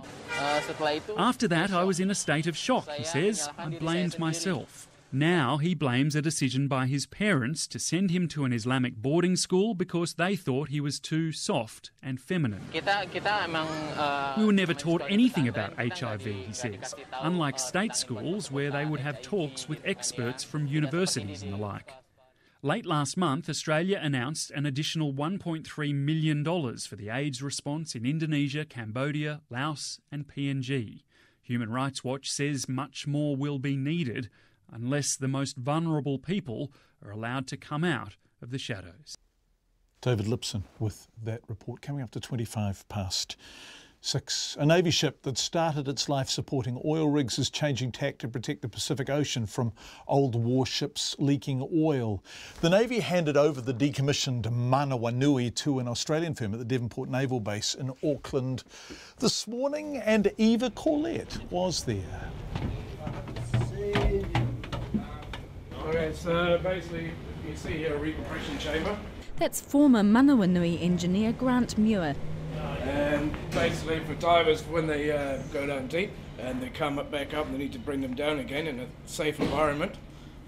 After that, I was in a state of shock, he says. I blamed myself. Now he blames a decision by his parents to send him to an Islamic boarding school because they thought he was too soft and feminine. We were never taught anything about HIV, he says, unlike state schools where they would have talks with experts from universities and the like. Late last month, Australia announced an additional $1.3 million for the AIDS response in Indonesia, Cambodia, Laos and PNG. Human Rights Watch says much more will be needed unless the most vulnerable people are allowed to come out of the shadows. David Lipson with that report. Coming up to 6:25. A Navy ship that started its life supporting oil rigs is changing tack to protect the Pacific Ocean from old warships leaking oil. The Navy handed over the decommissioned Manawa Nui to an Australian firm at the Devonport Naval Base in Auckland this morning, and Eva Corlett was there. Okay, so basically you see here a recompression chamber. That's former Manawa Nui engineer Grant Muir. And basically for divers, when they go down deep and they come back up and they need to bring them down again in a safe environment,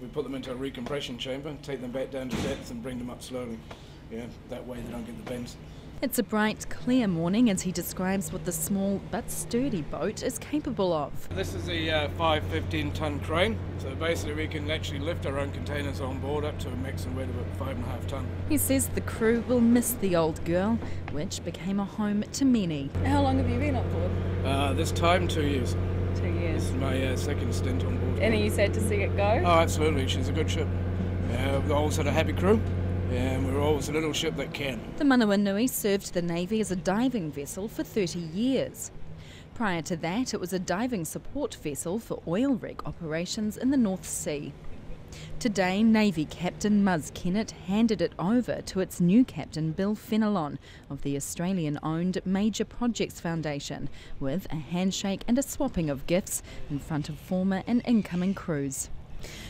we put them into a recompression chamber, take them back down to depth and bring them up slowly. Yeah, that way they don't get the bends. It's a bright, clear morning as he describes what the small but sturdy boat is capable of. This is a 515-tonne crane, so basically we can actually lift our own containers on board up to a maximum weight of about 5.5 tonne. He says the crew will miss the old girl, which became a home to many. How long have you been on board? This time, 2 years. 2 years. This is my second stint on board. And are you sad to see it go? Oh, absolutely. She's a good ship. We've always had a happy crew. And we're always a little ship that can. The Manawa Nui served the Navy as a diving vessel for 30 years. Prior to that, it was a diving support vessel for oil rig operations in the North Sea. Today, Navy Captain Muzz Kennett handed it over to its new captain Bill Fenelon of the Australian-owned Major Projects Foundation, with a handshake and a swapping of gifts in front of former and incoming crews.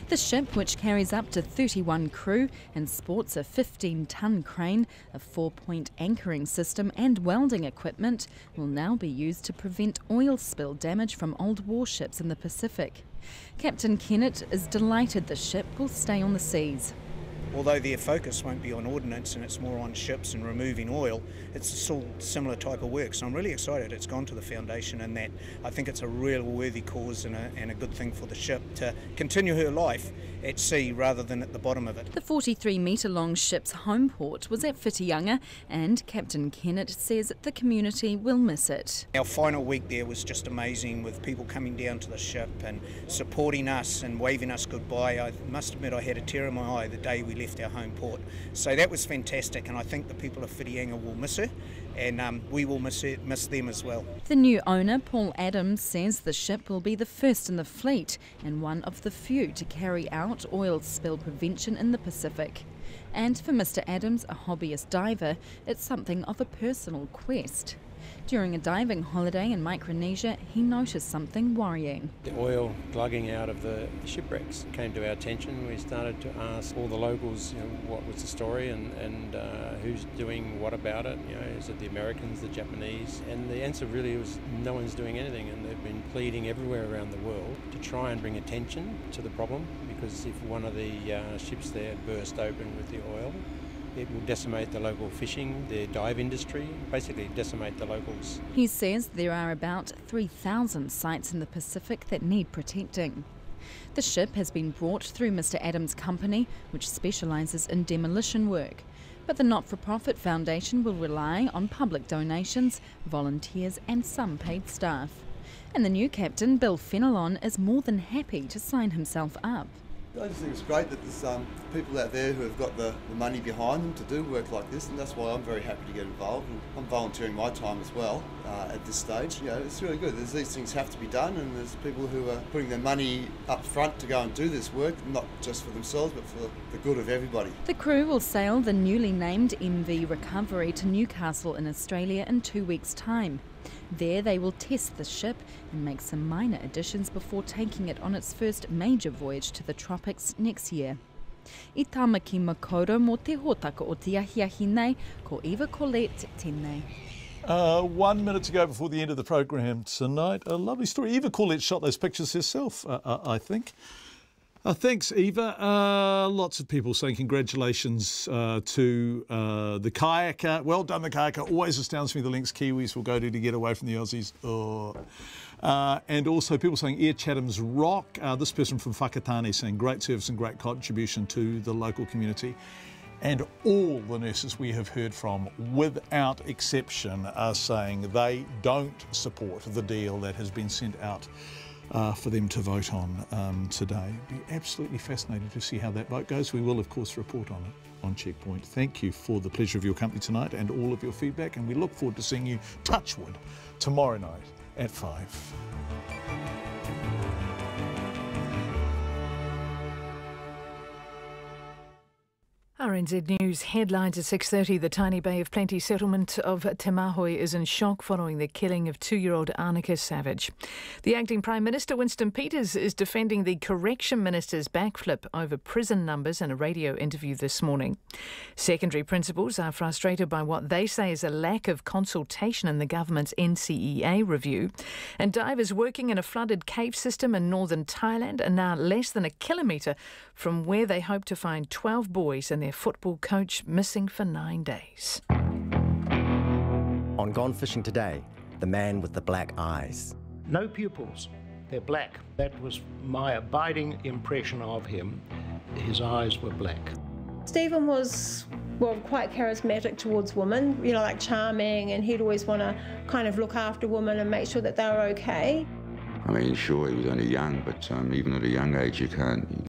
The ship, which carries up to 31 crew and sports a 15-tonne crane, a 4-point anchoring system and welding equipment, will now be used to prevent oil spill damage from old warships in the Pacific. Captain Kennett is delighted the ship will stay on the seas. Although their focus won't be on ordnance and it's more on ships and removing oil, it's still similar type of work. So I'm really excited it's gone to the foundation, and that I think it's a real worthy cause and a good thing for the ship to continue her life at sea rather than at the bottom of it. The 43-metre-long ship's home port was at Whitianga, and Captain Kennett says the community will miss it. Our final week there was just amazing, with people coming down to the ship and supporting us and waving us goodbye. I must admit I had a tear in my eye the day we left our home port. So that was fantastic, and I think the people of Whitianga will miss her, and we will miss them as well. The new owner, Paul Adams, says the ship will be the first in the fleet and one of the few to carry out oil spill prevention in the Pacific. And for Mr. Adams, a hobbyist diver, it's something of a personal quest. During a diving holiday in Micronesia, he noticed something worrying. The oil glugging out of the shipwrecks came to our attention. We started to ask all the locals, what was the story and who's doing what about it. Is it the Americans, the Japanese? And the answer really was no one's doing anything, and they've been pleading everywhere around the world to try and bring attention to the problem, because if one of the ships there burst open with the oil, it will decimate the local fishing, the dive industry, basically decimate the locals. He says there are about 3,000 sites in the Pacific that need protecting. The ship has been brought through Mr Adams' company, which specialises in demolition work. But the not-for-profit foundation will rely on public donations, volunteers and some paid staff. And the new captain, Bill Fenelon, is more than happy to sign himself up. I just think it's great that there's people out there who have got the money behind them to do work like this, and that's why I'm very happy to get involved. And I'm volunteering my time as well at this stage. You know, it's really good. These things have to be done, and there's people who are putting their money up front to go and do this work, not just for themselves, but for the good of everybody. The crew will sail the newly named MV Recovery to Newcastle in Australia in 2 weeks' time. There they will test the ship and make some minor additions before taking it on its first major voyage to the tropics next year. I tamaki makaurau mō te hōtaka o te ahiahi nei, ko Eva Colette tēnei. 1 minute to go before the end of the program tonight. A lovely story. Eva Colette shot those pictures herself, I think. Thanks, Eva. Lots of people saying congratulations to the kayaker. Well done, the kayaker. Always astounds me the lengths Kiwis will go to get away from the Aussies. Oh. And also people saying Air Chatham's rock. This person from Whakatane saying great service and great contribution to the local community. And all the nurses we have heard from, without exception, are saying they don't support the deal that has been sent out for them to vote on today. It'd be absolutely fascinating to see how that vote goes. We will, of course, report on it on Checkpoint. Thank you for the pleasure of your company tonight and all of your feedback, and we look forward to seeing you, touchwood, tomorrow night at 5. RNZ News headlines at 6:30. The tiny Bay of Plenty settlement of Te Māhoi is in shock following the killing of 2-year-old Annika Savage. The acting Prime Minister Winston Peters is defending the Correction Minister's backflip over prison numbers in a radio interview this morning. Secondary principals are frustrated by what they say is a lack of consultation in the government's NCEA review. And divers working in a flooded cave system in northern Thailand are now less than a kilometre from where they hope to find 12 boys and their football coach missing for 9 days. On Gone Fishing Today, the man with the black eyes. No pupils, they're black. That was my abiding impression of him. His eyes were black. Stephen was, well, quite charismatic towards women, you know, like charming, and he'd always want to kind of look after women and make sure that they were okay. I mean, sure, he was only young, but even at a young age, you can't